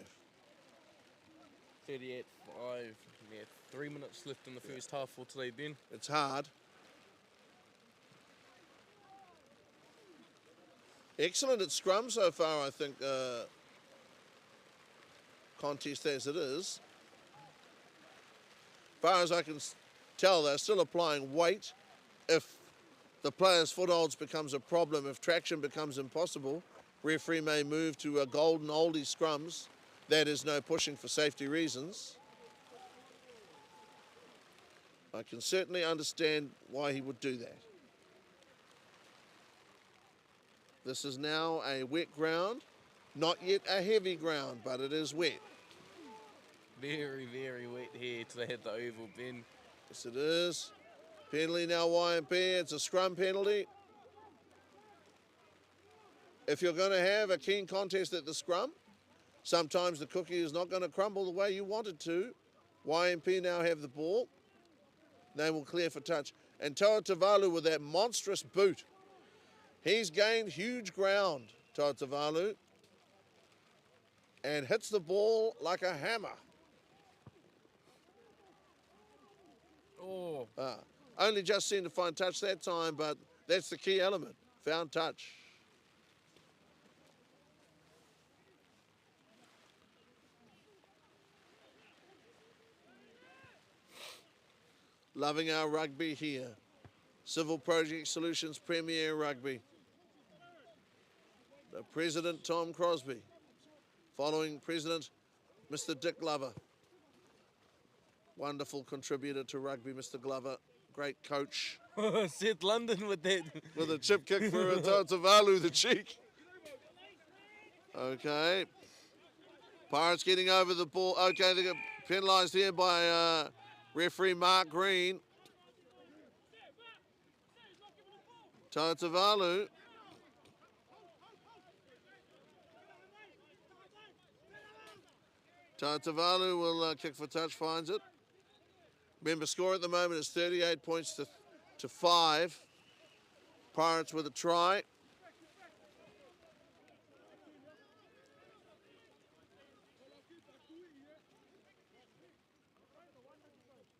Yeah, 3 minutes left in the first half for today, Ben. It's hard. Excellent at scrum so far, I think. Contest as it is. As far as I can tell, they're still applying weight. If the player's footholds becomes a problem, if traction becomes impossible, referee may move to a golden oldie scrums. That is no pushing for safety reasons. I can certainly understand why he would do that. This is now a wet ground, not yet a heavy ground, but it is wet. Very, very wet here till they hit the oval, Ben. Yes, it is. Penalty now, YMP. It's a scrum penalty. If you're going to have a keen contest at the scrum, sometimes the cookie is not going to crumble the way you want it to. YMP now have the ball. They will clear for touch. And Toa Tavalu with that monstrous boot. He's gained huge ground, Toa Tavalu, and hits the ball like a hammer. Oh. Only just seemed to find touch that time, but that's the key element. Found touch. Loving our rugby here. Civil Project Solutions Premier Rugby. The President, Tom Crosby. Following President, Mr. Dick Glover. Wonderful contributor to rugby, Mr. Glover. Great coach. Seth London with that. With a chip kick for Toa Tavalu, the cheek. Okay. Pirates getting over the ball. Okay, they get penalised here by referee Mark Green. Toa Tavalu. Toa Tavalu will kick for touch, finds it. Remember, score at the moment is 38 points to 5. Pirates with a try.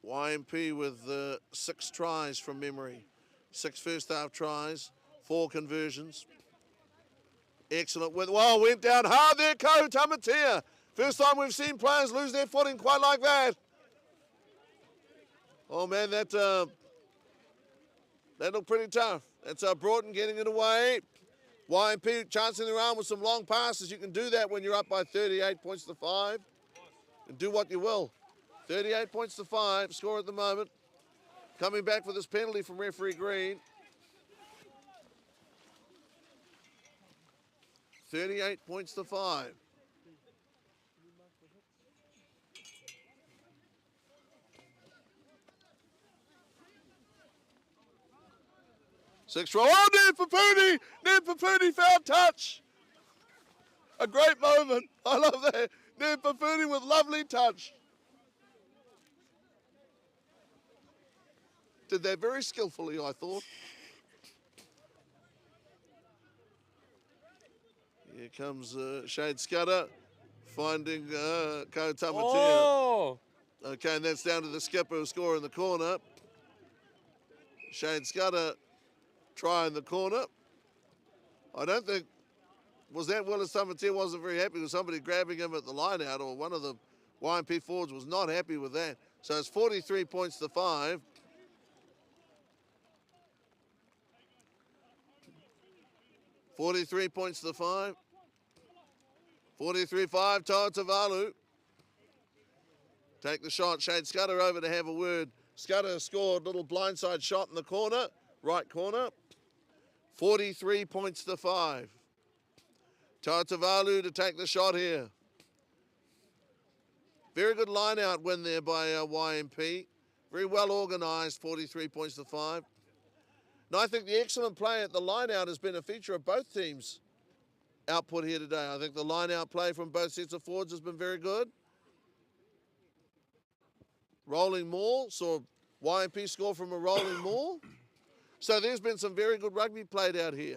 YMP with 6 tries from memory. 6 first half tries, 4 conversions. Excellent. Whoa, went down hard there, Ko Tamatea. First time we've seen players lose their footing quite like that. Oh man, that looked pretty tough. That's Broughton getting it away. YMP chancing their arm with some long passes. You can do that when you're up by 38 points to 5. And do what you will. 38 points to 5, score at the moment. Coming back for this penalty from referee Green. 38 points to 5. Six roll. Oh, Ned Papuni foul touch. A great moment. I love that. Ned Papuni with lovely touch. Did that very skillfully, I thought. Here comes Shade Scudder finding Ko Tamatea. Oh! Okay, and that's down to the skipper who score in the corner. Shade Scudder try in the corner. I don't think, was that Willis Tamatea wasn't very happy with somebody grabbing him at the line out, or one of the YMP forwards was not happy with that. So it's 43 points to 5. $43 points to 5. 43-5, Toa Tavalu. Take the shot, Shade Scudder over to have a word. Scudder scored a little blindside shot in the corner, right corner. 43 points to 5. Toa Tavalu to take the shot here. Very good line-out win there by YMP. Very well organised, 43 points to 5. And I think the excellent play at the line-out has been a feature of both teams' output here today. I think the line-out play from both sets of forwards has been very good. Rolling maul, saw YMP score from a rolling maul. So there's been some very good rugby played out here.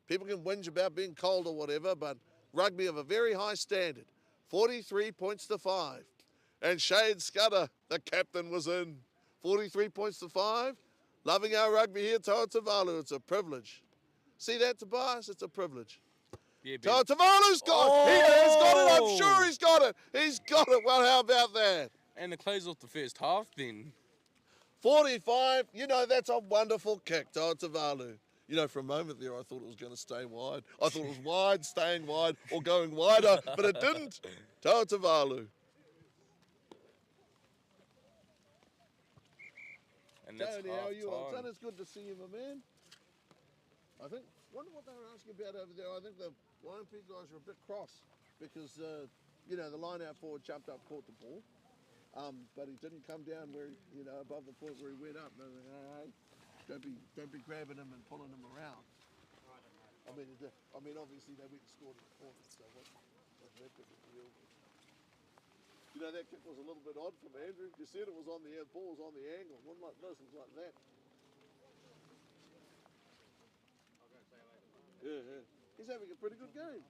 People can whinge about being cold or whatever, but rugby of a very high standard. 43 points to 5. And Shade Scudder, the captain, was in. 43 points to 5. Loving our rugby here, Toa Tavalu. It's a privilege. See that, Tobias? It's a privilege. Yeah, Toa Tavalu's got it. He has got it. I'm sure he's got it. He's got it. Well, how about that? And to close off the first half then. 45, you know, that's a wonderful kick, Toa Tavalu. You know, for a moment there, I thought it was going to stay wide. I thought it was wide, staying wide, or going wider, but it didn't. Toa Tavalu. And that's Tony, how are you? half Son, time. it's good to see you, my man. Wonder what they were asking about over there. I think the YMP guys are a bit cross because, you know, the line-out forward jumped up, caught the ball. But he didn't come down where, you know, above the point where he went up. And they were like, hey, don't be grabbing him and pulling him around. I mean, obviously they went and scored in the corner, so what's that different deal? You know, that kick was a little bit odd from Andrew. You said it was on the ball was on the angle. It wasn't like this, it was like that. Yeah. He's having a pretty good game.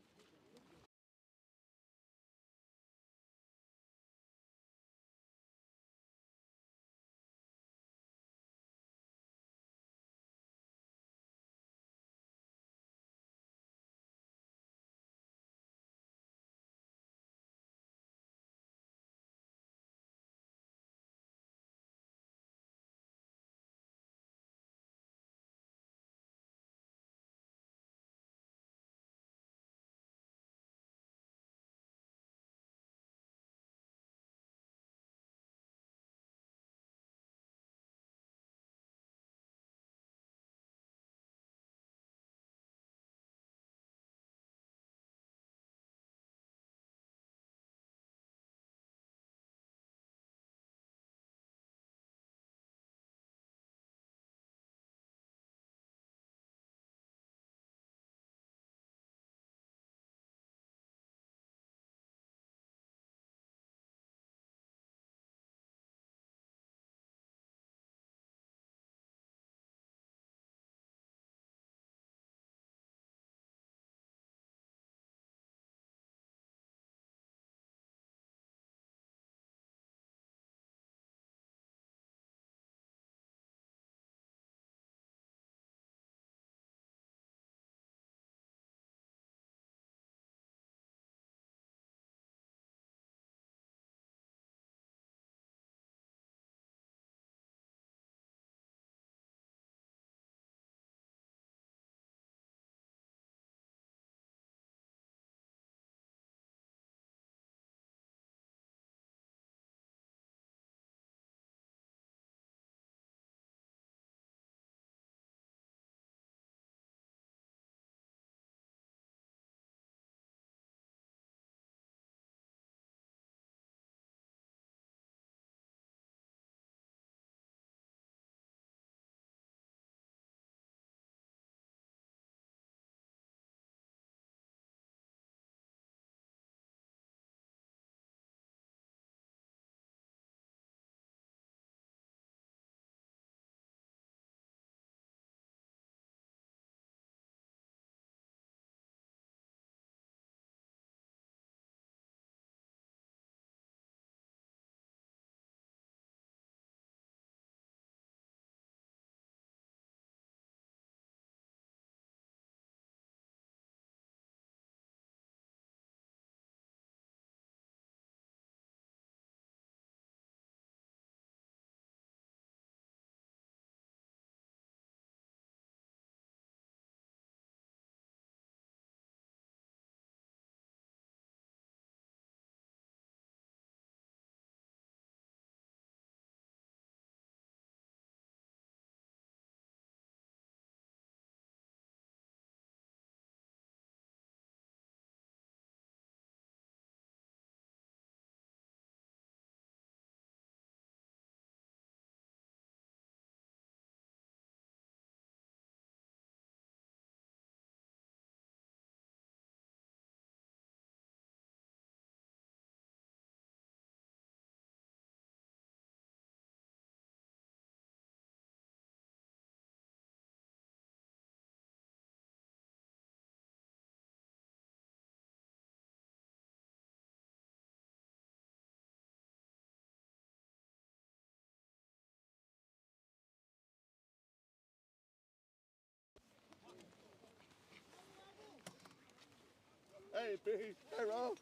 Hey, Piggy. Hey, Rob.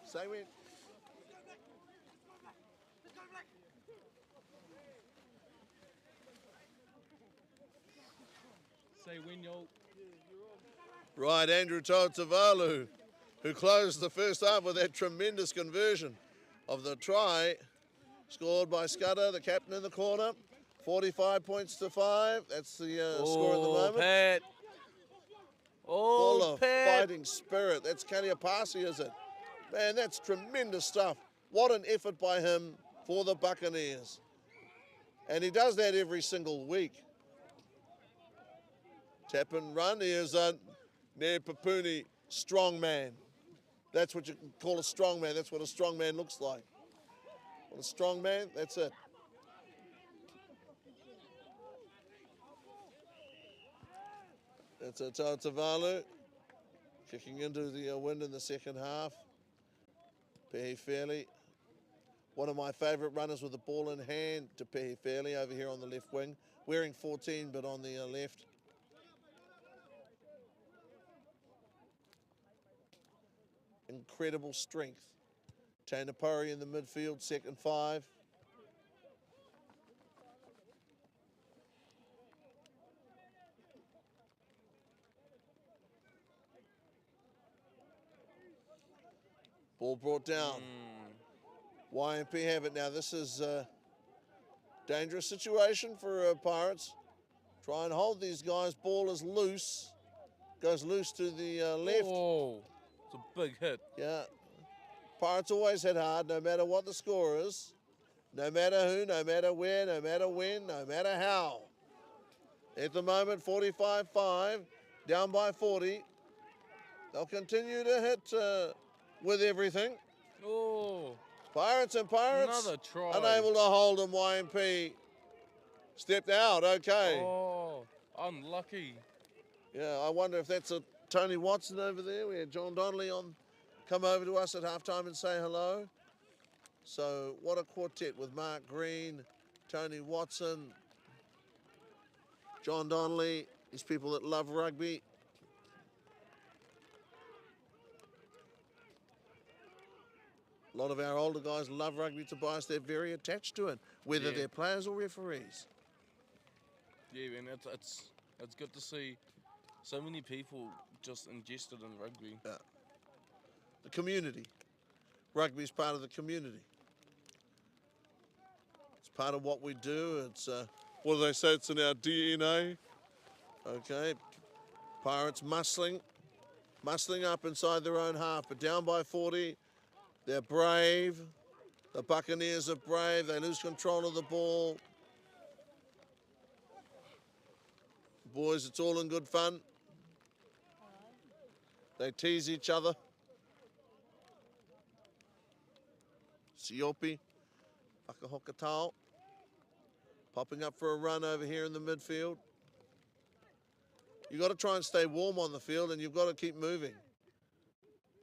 Say when. Say when you'll. Right, Andrew Totavalu, who closed the first half with that tremendous conversion of the try scored by Scudder, the captain in the corner. 45 points to 5. That's the score at the moment. Pat. Full Oh, of Pat. fighting spirit. That's Kaliapasi, is it? Man, that's tremendous stuff. What an effort by him for the Buccaneers. And he does that every single week. Tap and run. Here's Nair Papuni, strong man. That's what you can call a strong man. That's what a strong man looks like. What a strong man, that's it. That's a Tavalu kicking into the wind in the second half. Pehi Fairley, one of my favourite runners with the ball in hand to Pehi Fairley over here on the left wing. Wearing 14, but on the left. Incredible strength. Taina Puri in the midfield, second 5. Ball brought down. YMP have it now. This is a dangerous situation for Pirates. Try and hold these guys. Ball is loose. Goes loose to the left. Oh, it's a big hit. Yeah. Pirates always hit hard, no matter what the score is. No matter who, no matter where, no matter when, no matter how. At the moment, 45-5, down by 40. They'll continue to hit with everything. Oh, Pirates, another try. unable to hold them. YMP stepped out, okay. Oh, unlucky. Yeah, I wonder if that's a Tony Watson over there. We had John Donnelly on come over to us at halftime and say hello. So what a quartet with Mark Green, Tony Watson, John Donnelly, these people that love rugby. A lot of our older guys love rugby, Tobias. They're very attached to it, whether they're players or referees. Yeah, man, it's good to see so many people just ingested in rugby. Yeah. The community. Rugby is part of the community. It's part of what we do. It's, what do they say? It's in our DNA. Okay. Pirates muscling up inside their own half, but down by 40. They're brave. The Buccaneers are brave. They lose control of the ball. Boys, it's all in good fun. They tease each other. Siopi, Akahokatao, popping up for a run over here in the midfield. You've got to try and stay warm on the field, and you've got to keep moving.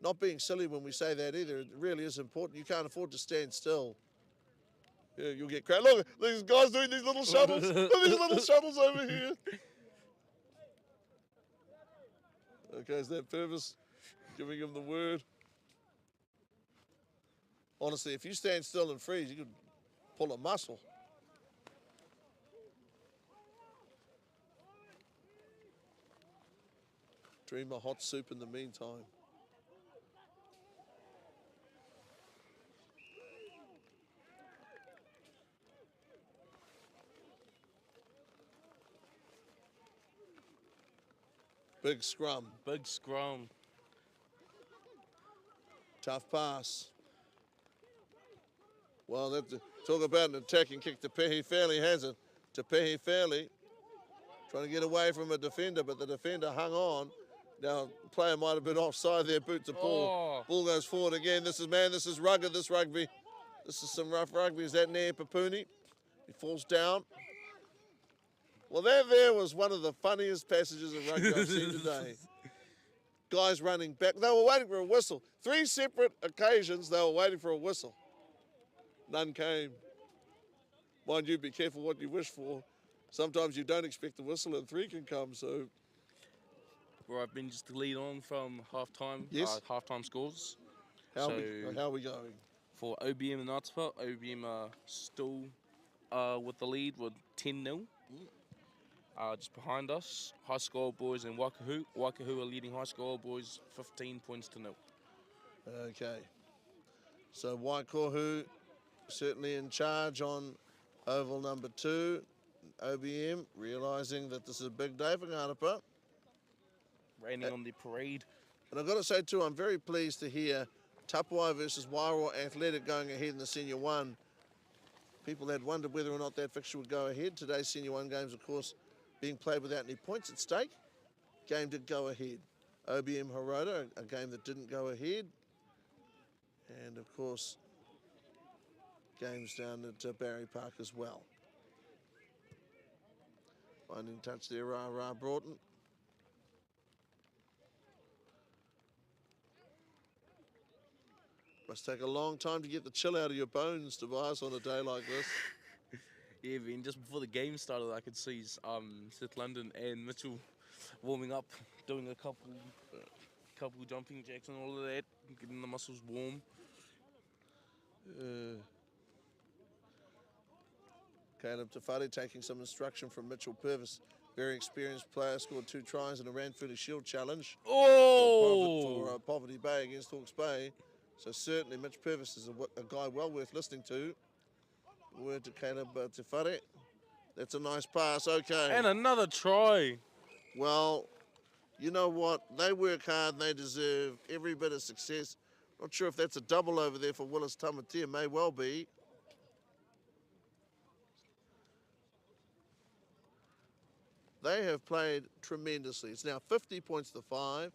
Not being silly when we say that either. It really is important. You can't afford to stand still. Yeah, you'll get crowd. Look, these guys doing these little shuttles. Look at these little shuttles over here. Okay, is that Purvis giving him the word? Honestly, if you stand still and freeze, you could pull a muscle. Dream of hot soup in the meantime. Big scrum. Big scrum. Tough pass. Well, that's talk about an attacking kick to Pehi Fairley, has it? To Pehi Fairley. Trying to get away from a defender, but the defender hung on. Now, the player might have been offside there, boot to ball. Oh. Ball goes forward again. This is rugged, this rugby. This is some rough rugby. Is that Nair Papuni? He falls down. Well, that there was one of the funniest passages of rugby I've seen today. Guys running back. They were waiting for a whistle. 3 separate occasions they were waiting for a whistle. None came. Mind you, be careful what you wish for. sometimes you don't expect the whistle and 3 can come. So Right, Ben, just to lead on from halftime. Yes. Halftime scores. how So are we going? for OBM and Artifa, OBM are still with the lead with 10-0. Just behind us, High School Boys and Waikahu. Waikahu are leading High School Boys 15 points to 0. Okay. So Waikohu certainly in charge on oval number 2. OBM realising that this is a big day for Ngarapa. Raining on the parade. And I've got to say too, I'm very pleased to hear Tapuai versus Wairoa Athletic going ahead in the Senior 1. People had wondered whether or not that fixture would go ahead. Today's Senior 1 games, of course, being played without any points at stake. Game did go ahead. OBM Hirota, a game that didn't go ahead. And of course, games down at Barry Park as well. Finding touch there, Ra Broughton. Must take a long time to get the chill out of your bones, Tobias, on a day like this. Yeah, Ben, just before the game started, I could see Seth London and Mitchell warming up, doing a couple jumping jacks and all of that, getting the muscles warm. Caleb Tafari taking some instruction from Mitchell Purvis. Very experienced player, scored 2 tries in a Ranfurly Shield challenge. Oh! For Poverty Bay against Hawke's Bay. So certainly Mitch Purvis is a guy well worth listening to. Word to Caleb Tafari. That's a nice pass, okay. And another try. Well, you know what? They work hard and they deserve every bit of success. Not sure if that's a double over there for Willis Tamatea, may well be. They have played tremendously. It's now 50 points to 5.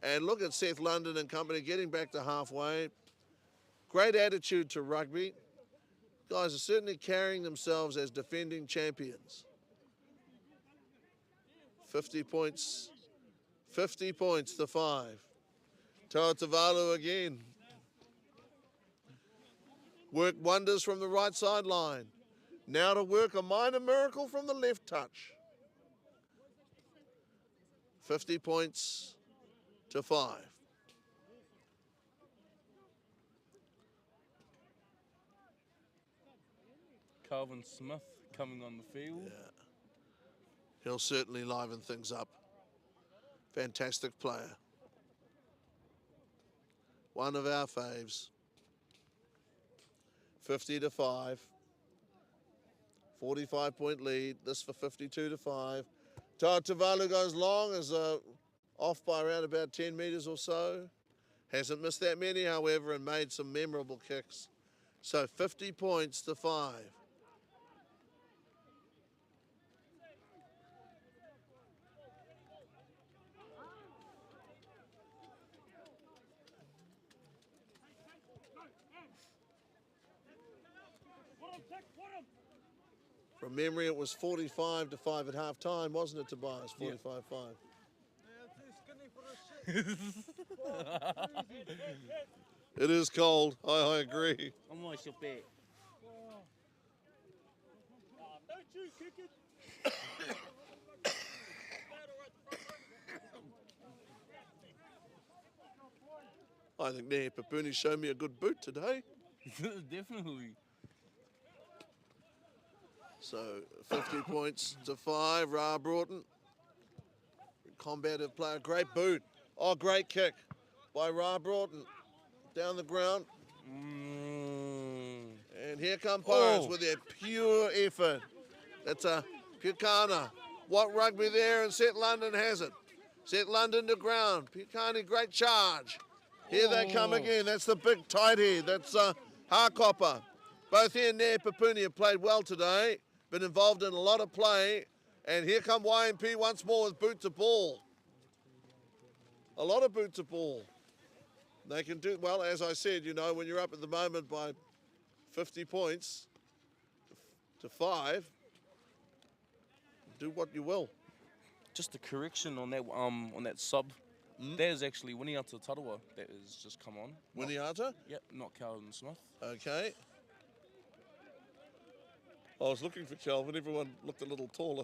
And look at Seth London and company getting back to halfway. Great attitude to rugby. Guys are certainly carrying themselves as defending champions. 50 points to 5. Toa Tavalu again. Work wonders from the right sideline. Now to work a minor miracle from the left touch. 50 points to 5. Calvin Smith coming on the field. Yeah. He'll certainly liven things up. Fantastic player. One of our faves. 50 to 5. 45-point lead. This for 52 to 5. Toa Tavalu goes long, is off by around about 10 metres or so. Hasn't missed that many, however, and made some memorable kicks. So 50 points to 5. From memory, it was 45 to 5 at half time, wasn't it, Tobias? 45-5. It is cold. I agree. I'm almost your bet. Don't you kick it. I think Nair Papuni showed me a good boot today. Definitely. So 50 points to 5. Ra Broughton. Combative player. Great boot. Oh, great kick by Ra Broughton. Down the ground. And here come Pirates with their pure effort. That's a Pukana. What rugby there, and Seth London has it. Seth London to ground. Pukani, great charge. Here they come again. That's the big tight head. That's Harkopper. Both he and Nair Papuni have played well today. Been involved in a lot of play. And here come YMP once more with boot to ball. A lot of boot to ball. They can do, well, as I said, you know, when you're up at the moment by 50 points to 5, do what you will. Just a correction on that sub. That is actually Winiata Tarawa that has just come on. Winiata? Yep, not Calvin Smith. Okay. I was looking for Kelvin. Everyone looked a little taller.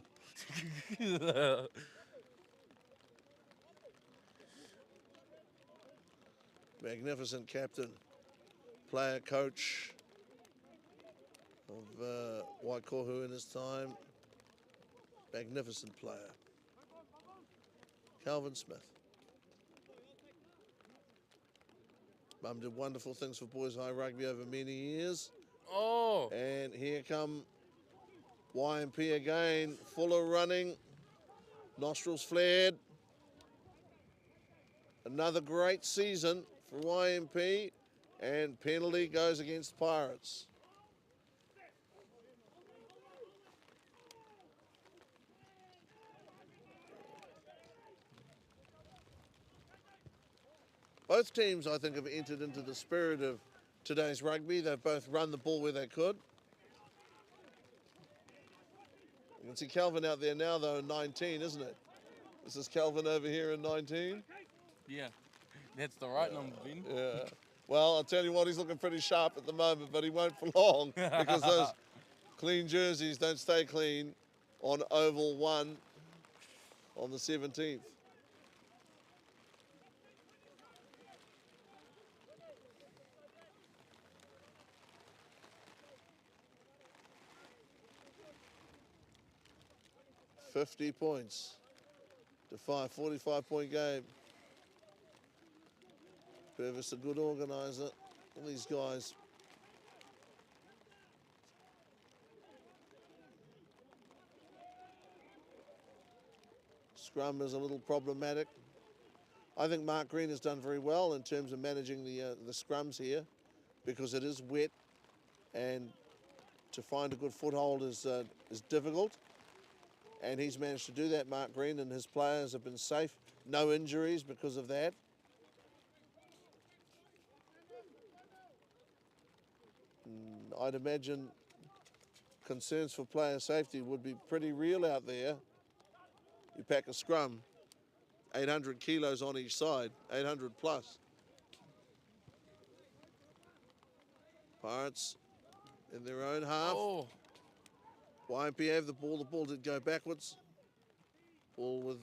Magnificent captain, player, coach of Waikohu in his time. Magnificent player. Calvin Smith. Mum did wonderful things for boys high rugby over many years. Oh. And here come YMP again. Fuller running. Nostrils flared. Another great season for YMP. And penalty goes against Pirates. Both teams, I think, have entered into the spirit of today's rugby. They've both run the ball where they could. You can see Kelvin out there now, though, in 19, isn't it? This is Kelvin over here in 19. Yeah, that's the right number, Ben. Yeah. Well, I'll tell you what, he's looking pretty sharp at the moment, but he won't for long because those clean jerseys don't stay clean on Oval 1 on the 17th. $50 points to 5, 45-point game. Purvis, a good organiser. All these guys. Scrum is a little problematic. I think Mark Green has done very well in terms of managing the scrums here because it is wet and to find a good foothold is difficult. And he's managed to do that, Mark Green, and his players have been safe. No injuries because of that. I'd imagine concerns for player safety would be pretty real out there. You pack a scrum, 800 kilos on each side, 800 plus. Pirates in their own half. Oh. YMP have the ball did go backwards. Ball with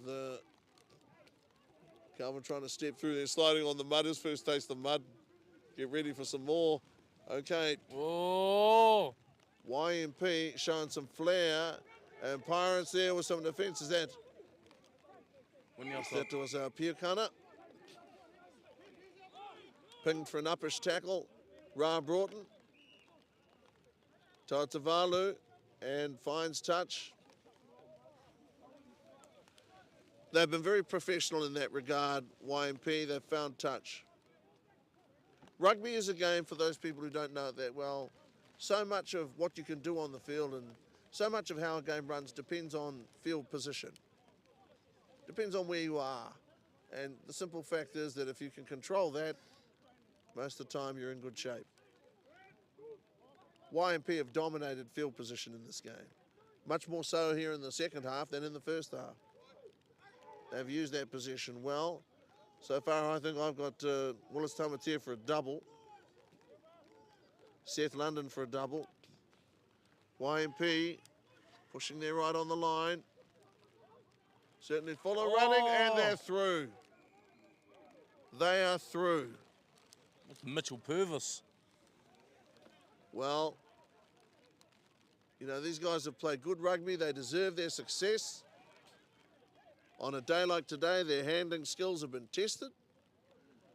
Calvin trying to step through there, sliding on the mud, his first taste of mud. Get ready for some more. Okay. Oh. YMP showing some flair, and Pirates there with some defence. Is that? That was Piakana. Pinged for an uppish tackle. Ra Broughton. Tautavalu. And finds touch. They've been very professional in that regard, YMP. They've found touch. Rugby is a game, for those people who don't know it that well, so much of what you can do on the field and so much of how a game runs depends on field position. Depends on where you are. And the simple fact is that if you can control that, most of the time you're in good shape. YMP have dominated field position in this game. Much more so here in the second half than in the first half. They've used that position well. So far, I think I've got Willis Tamatea for a double. Seth London for a double. YMP pushing there right on the line. Certainly Fuller running, and they're through. They are through. That's Mitchell Purvis. Well, you know, these guys have played good rugby. They deserve their success. On a day like today, their handling skills have been tested.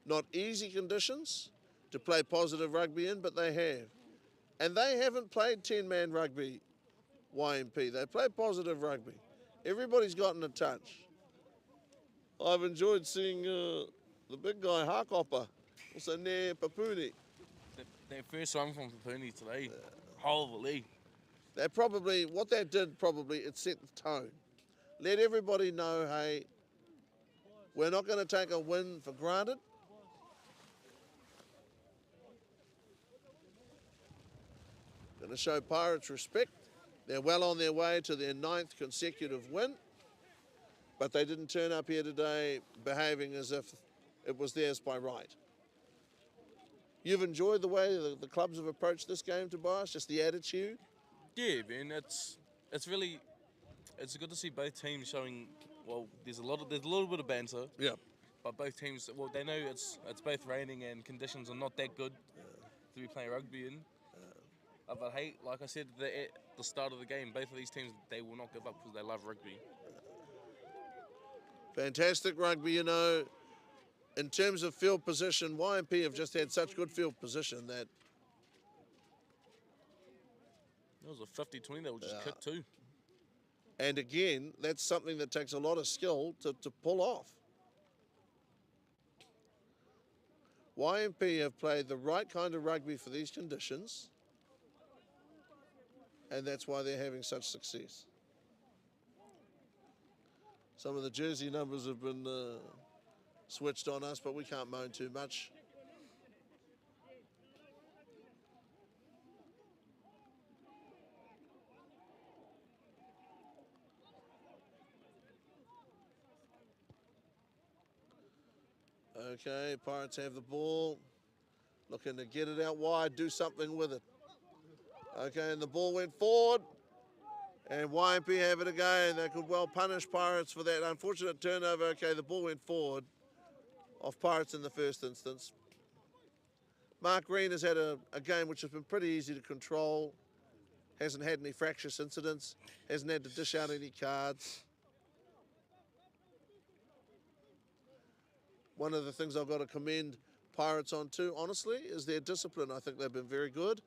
Not easy conditions to play positive rugby in, but they have. And they haven't played 10-man rugby, YMP. They play positive rugby. Everybody's gotten a touch. I've enjoyed seeing the big guy, Harkopper, also near Papuni. That first one from Papuni today, holy. They probably, what they did probably, it set the tone. Let everybody know, hey, we're not going to take a win for granted. Going to show Pirates respect. They're well on their way to their 9th consecutive win, but they didn't turn up here today behaving as if it was theirs by right. You've enjoyed the way the clubs have approached this game, Tobias, just the attitude? Yeah, man, it's really good to see both teams showing. Well, there's a little bit of banter, Yeah. but both teams, well, they know it's both raining and conditions are not that good to be playing rugby in. But hey, like I said at the start of the game, both of these teams, they will not give up because they love rugby. Fantastic rugby, you know. In terms of field position, YMP have just had such good field position that That was a 50-20 that was just kicked too. and again, that's something that takes a lot of skill to pull off. YMP have played the right kind of rugby for these conditions, and that's why they're having such success. Some of the jersey numbers have been switched on us, but we can't moan too much. Okay, Pirates have the ball. Looking to get it out wide, do something with it. Okay, and the ball went forward. And YMP have it again. They could well punish Pirates for that unfortunate turnover. Okay, the ball went forward off Pirates in the first instance. Mark Green has had a game which has been pretty easy to control. Hasn't had any fractious incidents. Hasn't had to dish out any cards. One of the things I've got to commend Pirates on too, honestly, is their discipline. I think they've been very good.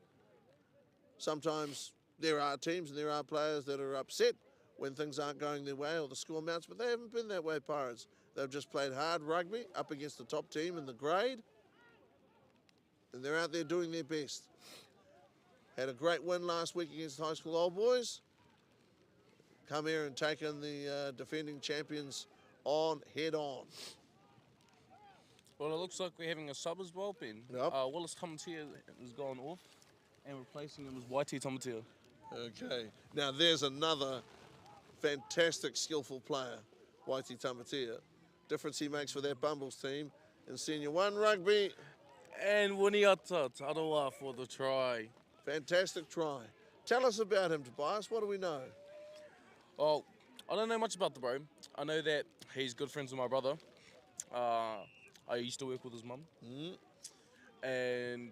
Sometimes there are teams and there are players that are upset when things aren't going their way or the score mounts, but they haven't been that way, Pirates. They've just played hard rugby up against the top team in the grade, and they're out there doing their best. Had a great win last week against High School Old Boys. Come here and taken the defending champions on head on. Well, it looks like we're having a sub as well, Ben. Yep. Willis Tomatia has gone off, and replacing him is YT Tomatia. Okay, now there's another fantastic, skillful player, YT Tamatea. Difference he makes for that Bumbles team in Senior 1 rugby. And Winiata Tarawa for the try. Fantastic try. Tell us about him, Tobias. What do we know? Well, I don't know much about the bro. I know that he's good friends with my brother. I used to work with his mum. And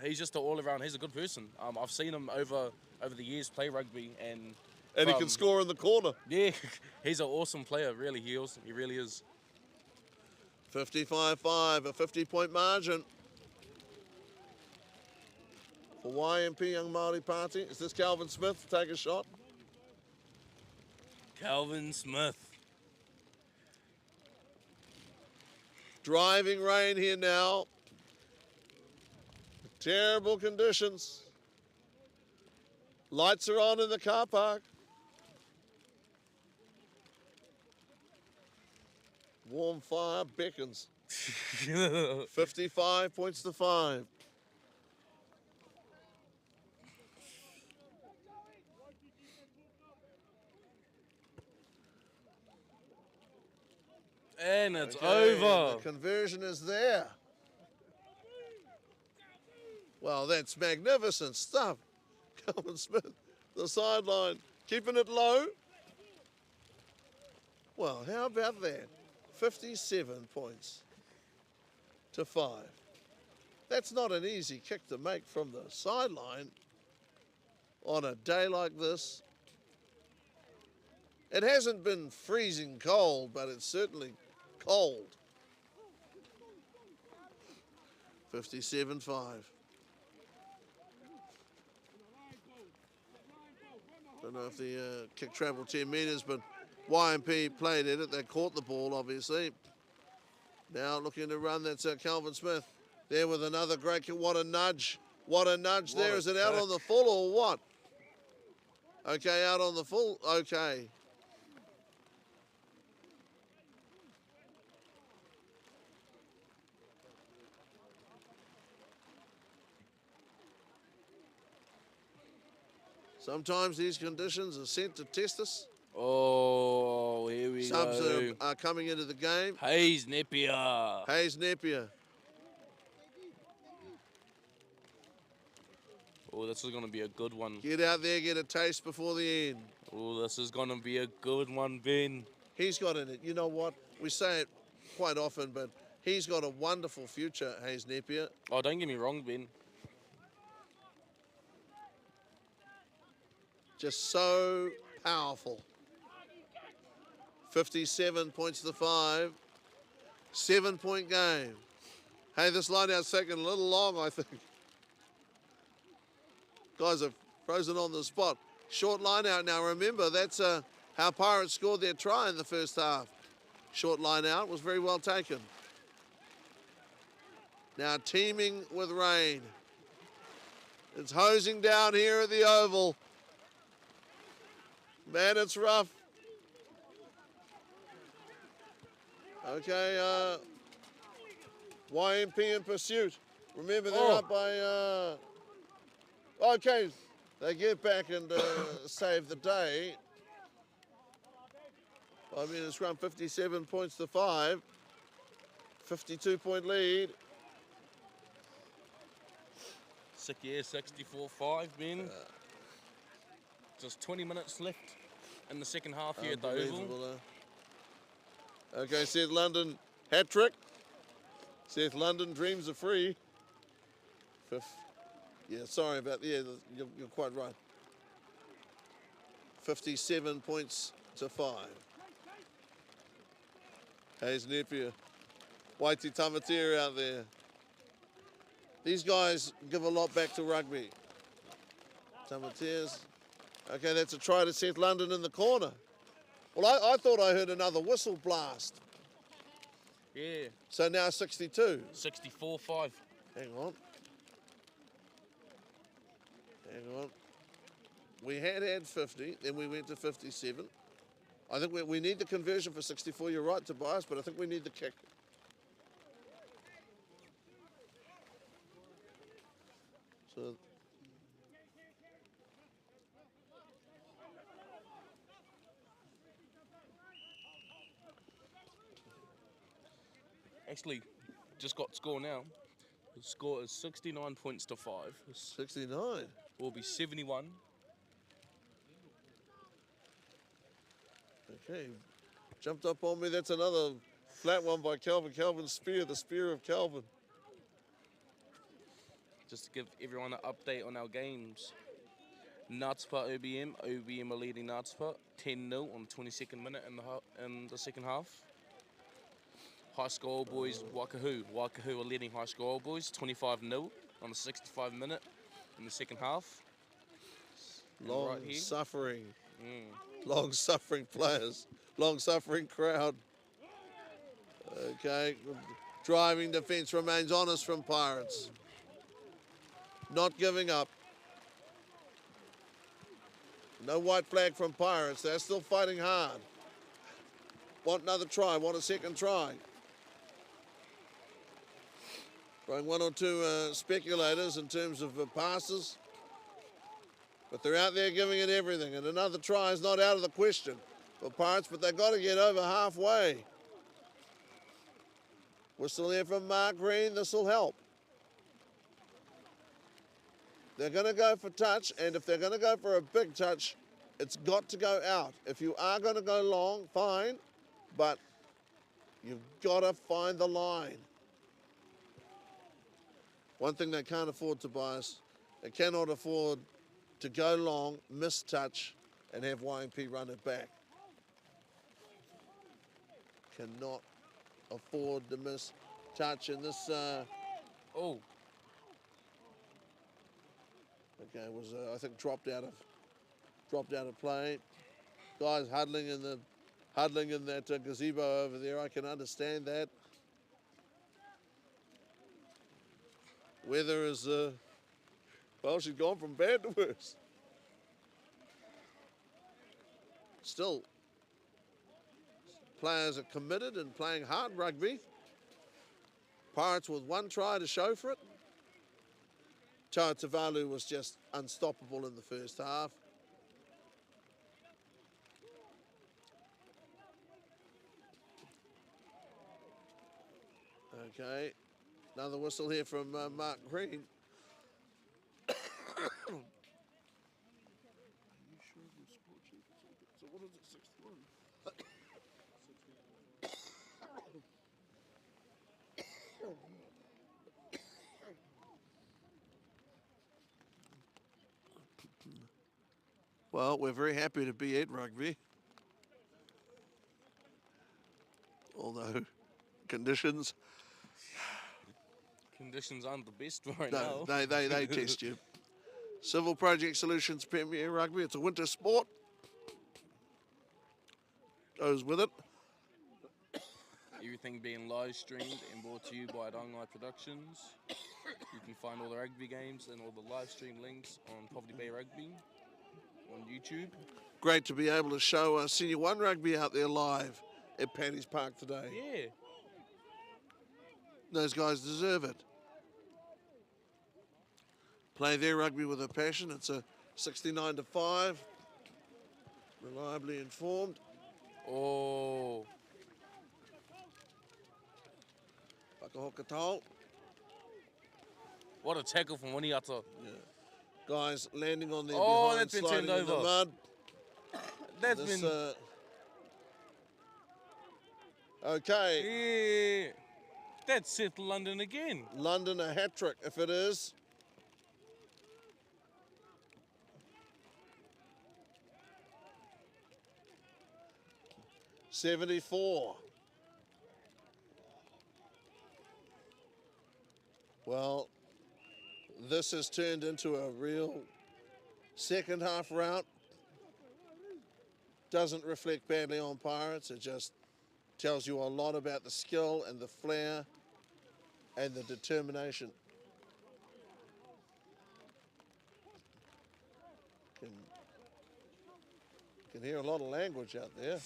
he's just all-around, he's a good person. I've seen him over the years play rugby. And he can score in the corner. Yeah, he's an awesome player, really. He really is. 55-5, a 50-point margin for YMP Young Māori Party. Is this Calvin Smith to take a shot? Calvin Smith. Driving rain here now. Terrible conditions. Lights are on in the car park. Warm fire beckons. 55 points to 5. And it's Okay, over. The conversion is there. Well, that's magnificent stuff. Calvin Smith, the sideline, keeping it low. Well, how about that? 57 points to 5. That's not an easy kick to make from the sideline on a day like this. It hasn't been freezing cold, but it's certainly cold. 57-5. Don't know if the kick travelled 10 metres, but YMP played at it. They caught the ball, obviously. Now looking to run, that's Calvin Smith. There with another great kick. What a nudge. What a nudge there. Is it out on the full or what? Okay, out on the full. Okay. Sometimes these conditions are sent to test us. Oh, here we Subs go. are coming into the game. Hayes Napier. Hayes Napier. Oh, this is going to be a good one. Get out there, get a taste before the end. Oh, this is going to be a good one, Ben. He's got in it. You know what? We say it quite often, but he's got a wonderful future, Hayes Napier. Oh, don't get me wrong, Ben. Just so powerful. 57 points to 5. 7-point game. Hey, this line out's taking a little long, I think. Guys are frozen on the spot. Short line out now. Remember, that's how Pirates scored their try in the first half. Short line out was very well taken. Now teeming with rain. It's hosing down here at the Oval. Man, it's rough. Okay, YMP in pursuit. Remember, they're up by... okay, they get back and save the day. I mean, it's run 57 points to 5. 52-point lead. 64-5, Ben. Just 20 minutes left in the second half here at the Oval. Okay, Seth London, hat-trick. Seth London, dreams are free. Yeah, sorry about that. Yeah, you're quite right. 57 points to 5. Hayes Napier. Waiti Tamatea out there. These guys give a lot back to rugby. Tamatea's. Okay, that's a try to Seth London in the corner. Well, I thought I heard another whistle blast. Yeah. So now 62. 64-5. Hang on. Hang on. We had 50, then we went to 57. I think we need the conversion for 64. You're right, Tobias, but I think we need the kick. So Actually, just got score now. The score is 69 points to 5. 69. Will be 71. Okay. Jumped up on me. That's another flat one by Calvin. Calvin's spear, the spear of Calvin. Just to give everyone an update on our games. Natspa OBM. OBM are leading Natspa 10-0 on the 22nd minute in the second half. High School All Boys Waikahu. Waikahu are leading High School All Boys 25-0 on the 65 minute in the second half. Long right here. suffering. Long suffering players. Long suffering crowd. Okay. Driving defence remains honest from Pirates. Not giving up. No white flag from Pirates. They're still fighting hard. Want another try. Want a second try. Trying one or two speculators in terms of passes. But they're out there giving it everything. And another try is not out of the question for Pirates, but they've got to get over halfway. Whistle here from Mark Green. This will help. They're going to go for touch, and if they're going to go for a big touch, it's got to go out. If you are going to go long, fine, but you've got to find the line. One thing they can't afford, Tobias, they cannot afford to go long, miss touch, and have YMP run it back. Cannot afford to miss touch in this. Oh. Okay, was I think dropped out of play. Guys huddling in that gazebo over there. I can understand that. Weather is well, she's gone from bad to worse. Still, players are committed and playing hard rugby. Pirates with one try to show for it. Toa Tavalu was just unstoppable in the first half. Okay, another whistle here from Mark Green. Well, we're very happy to be at rugby. Although conditions, Conditions aren't the best right no, now. they test you. Civil Project Solutions Premier Rugby. It's a winter sport. Goes with it. Everything being live streamed and brought to you by Rangai Productions. You can find all the rugby games and all the live stream links on Poverty Bay Rugby on YouTube. Great to be able to show Senior 1 rugby out there live at Paddy's Park today. Yeah. Those guys deserve it. Play their rugby with a passion. It's a 69-5. Reliably informed. Oh. Whakahokatau. What a tackle from Winiata. Yeah. Guys landing on their Oh, behind, that's been sliding turned in the over. mud. That's This, been. okay. Yeah. That's Seth London again. London a hat trick if it is. $74. Well, this has turned into a real second half rout. Doesn't reflect badly on Pirates. It just tells you a lot about the skill and the flair and the determination. Can hear a lot of language out there.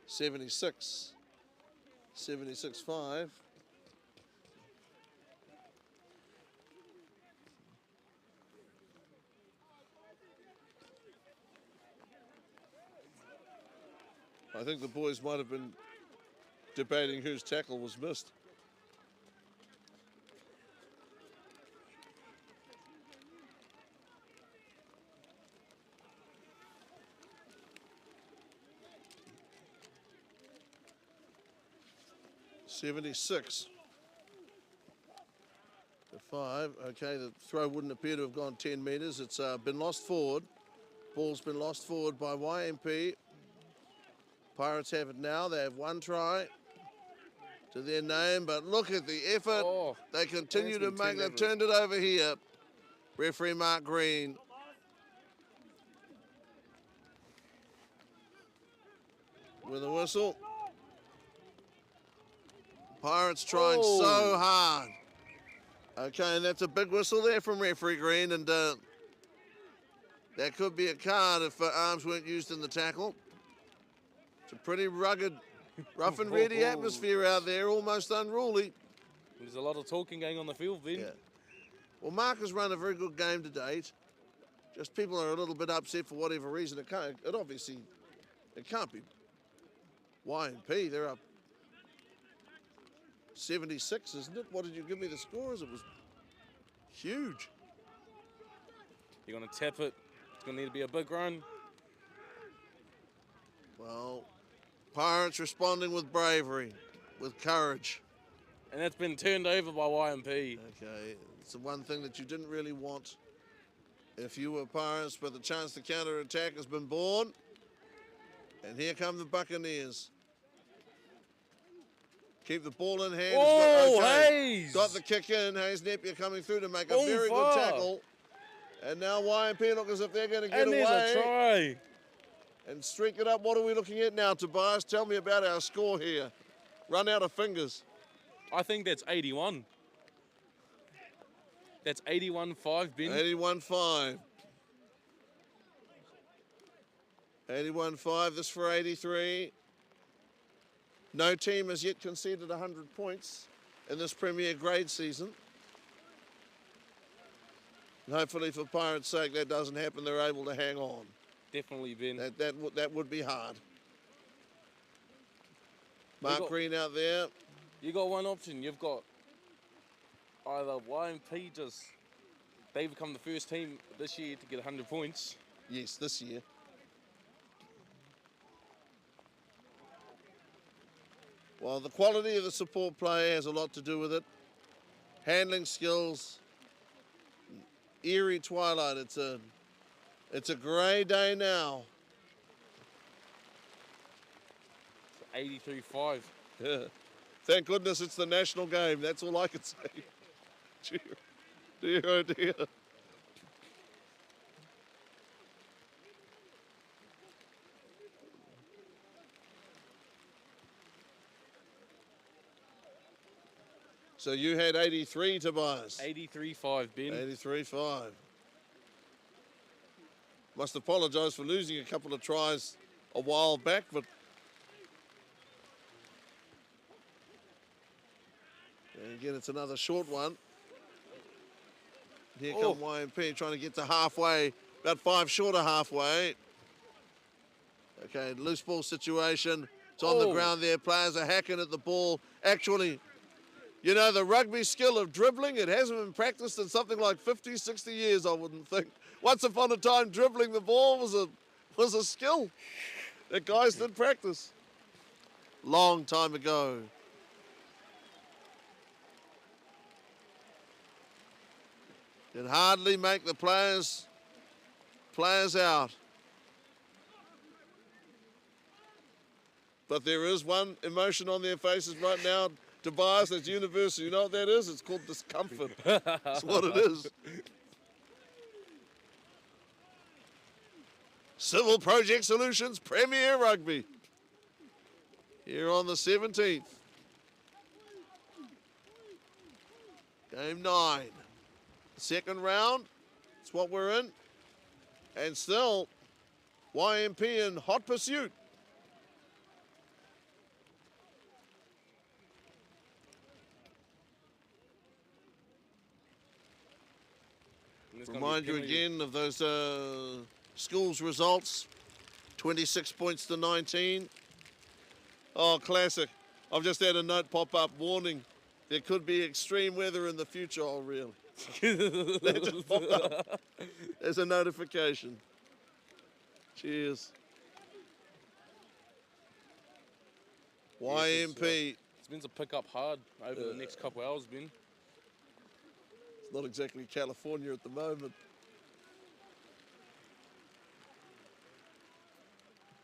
76. 76-5. I think the boys might have been debating whose tackle was missed. $76 to 5. Okay, the throw wouldn't appear to have gone 10 metres. It's been lost forward. Ball's been lost forward by YMP. Pirates have it now. They have one try to their name, but look at the effort. Oh, They continue to that's been make, they've turned turned it over here. Referee Mark Green. With a whistle. Pirates trying so hard. Okay, and that's a big whistle there from referee Green, and that could be a card if arms weren't used in the tackle. It's a pretty rugged, rough and ready atmosphere out there, almost unruly. There's a lot of talking going on the field, Vin. Yeah. Well, Mark has run a very good game to date. Just people are a little bit upset for whatever reason. It can't be YMP. They're up 76, isn't it? What did you give me the scores? It was huge. You're going to tap it. It's going to need to be a big run. Well, Pirates responding with bravery, with courage. And that's been turned over by YMP. Okay, it's the one thing that you didn't really want if you were Pirates, but the chance to counter-attack has been born. And here come the Buccaneers. Keep the ball in hand. Oh, okay. Hayes! Got the kick in. Hayes Napier coming through to make a On very fire. good tackle. And now YMP look as if they're going to get And away. there's a try. And streak it up. What are we looking at now, Tobias? Tell me about our score here. Run out of fingers. I think that's 81. That's 81-5, Ben. 81-5. 81-5, this for 83. No team has yet conceded 100 points in this Premier Grade season. And hopefully for Pirates' sake that doesn't happen. They're able to hang on. Definitely, Ben. That would be hard. Mark got- Green out there. You got one option. You've got either YMP they become the first team this year to get 100 points. Yes, this year. Well, the quality of the support play has a lot to do with it. Handling skills, eerie twilight. It's a grey day now. 83-5. Yeah. Thank goodness it's the national game. That's all I can say. Dear, oh dear. So you had 83, Tobias. 83-5, Ben. 83-5. Must apologise for losing a couple of tries a while back, but and again, it's another short one. Here come YMP trying to get to halfway, about 5 short of halfway. Okay, loose ball situation. It's on the ground there. Players are hacking at the ball. Actually, you know, the rugby skill of dribbling, it hasn't been practiced in something like 50, 60 years, I wouldn't think. Once upon a time, dribbling the ball was a skill that guys did practice. Long time ago. Can hardly make the players out. But there is one emotion on their faces right now, Tobias, that's universal. You know what that is? It's called discomfort. That's what it is. Civil Project Solutions Premier Rugby. Here on the 17th. Game 9. Second round. That's what we're in. And still, YMP in hot pursuit. Remind you again of those schools results. 26 points to 19. Oh, classic. I've just had a note pop up warning. There could be extreme weather in the future. Oh, really? That just popped up. There's a notification. Cheers. YMP. It's been to pick up hard over the next couple hours, Ben. It's not exactly California at the moment.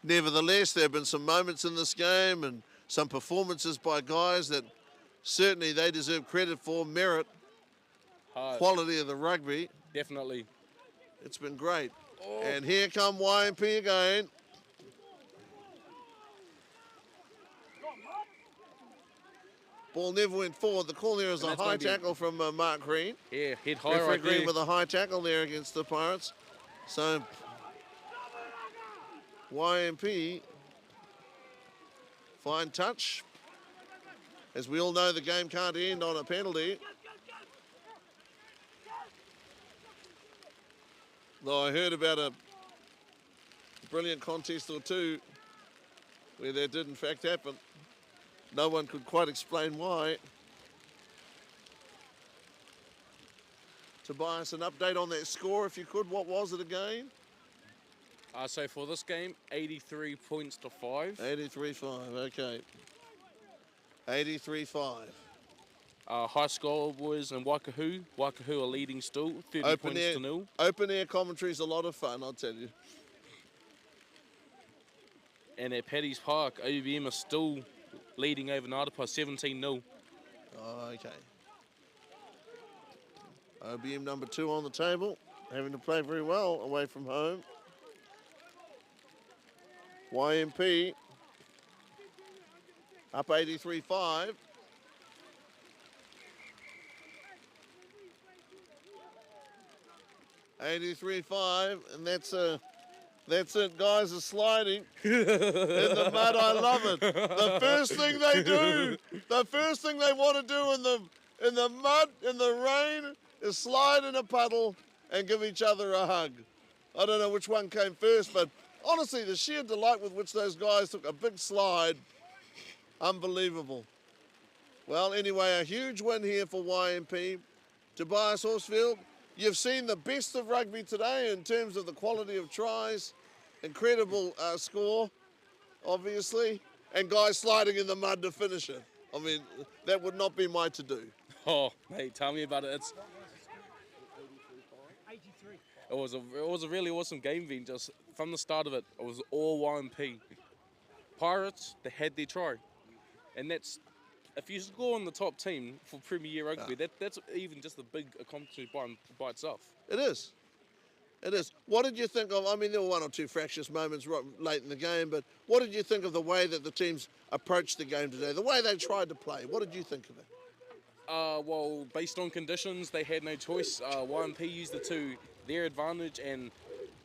Nevertheless, there have been some moments in this game and some performances by guys that certainly they deserve credit for, merit, quality of the rugby. Definitely. It's been great. And here come YMP again. Ball never went forward. The call there is a high tackle from Mark Green. Yeah, head high Referee right Green there. with a high tackle there against the Pirates. So YMP, fine touch. As we all know, the game can't end on a penalty. Though I heard about a brilliant contest or two where that did in fact happen. No one could quite explain why. Tobias, an update on that score, if you could. What was it again? So for this game, 83 points to 5. 83-5, okay. 83-5. High score was in Waikahu. Waikahu are leading still, 30 points to 0. Open air commentary is a lot of fun, I'll tell you. And at Paddy's Park, OBM are still leading over Nardapa 17-0. Oh, okay. OBM number 2 on the table, having to play very well away from home. YMP up 83-5. And that's it, guys are sliding in the mud. I love it. The first thing they do, the first thing they want to do in the mud, in the rain, is slide in a puddle and give each other a hug. I don't know which one came first, but honestly, the sheer delight with which those guys took a big slide, unbelievable. Well, anyway, a huge win here for YMP. Tobias Horsfield, you've seen the best of rugby today in terms of the quality of tries. Incredible score, obviously, and guys sliding in the mud to finish it. I mean, that would not be my to-do. Oh, mate, tell me about it. It was a really awesome game, then. Just from the start of it, it was all YMP. Pirates, they had their try, and that's if you score on the top team for Premier Rugby, that's even just a big accomplishment by itself. It is. It is. What did you think of? I mean, there were one or two fractious moments late in the game, but what did you think of the way that the teams approached the game today? The way they tried to play. What did you think of it? Well, based on conditions, they had no choice. YMP used it to their advantage, and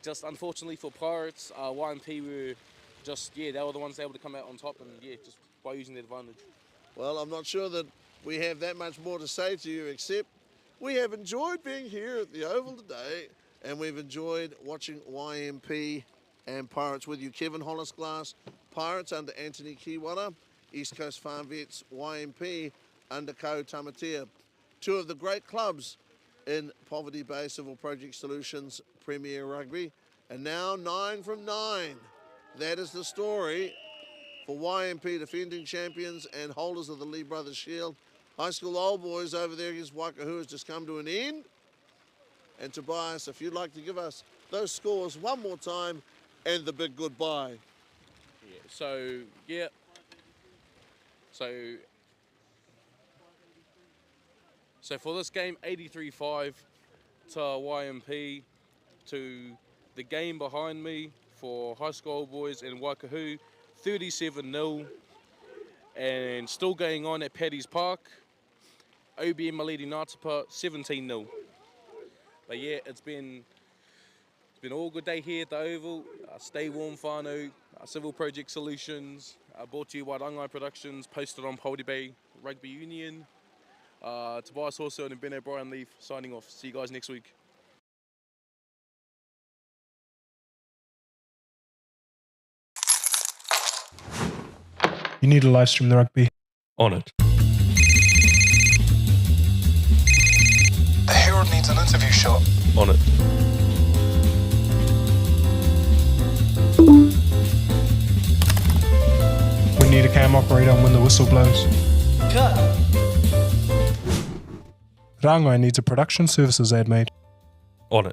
just unfortunately for Pirates, YMP were they were the ones able to come out on top, and just by using their advantage. Well, I'm not sure that we have that much more to say to you, except we have enjoyed being here at the Oval today, and we've enjoyed watching YMP and Pirates with you. Kevin Hollisglass, Pirates under Anthony Kiwara, East Coast Farm Vets, YMP under Ko Tamatea. Two of the great clubs in Poverty Bay Civil Project Solutions Premier Rugby, and now 9 from 9. That is the story for YMP, defending champions and holders of the Lee Brothers Shield. High school old boys over there against Waikahu has just come to an end. And Tobias, if you'd like to give us those scores one more time and the big goodbye. So for this game, 83-5 to YMP. To the game behind me for high school old boys in Waikahu, 37-0. And still going on at Paddy's Park, OBM Malidi Ngātapa, 17-0. But it's been all good day here at the Oval. Stay warm, whānau. Civil Project Solutions, brought to you by Rangai Productions, posted on Poverty Bay Rugby Union. Tobias Horsfield and Ben O'Brien Leaf signing off. See you guys next week. You need to live stream the rugby. On it. The Herald needs an interview shot. On it. We need a cam operator when the whistle blows. Cut. Rangai needs a production services ad made. On it.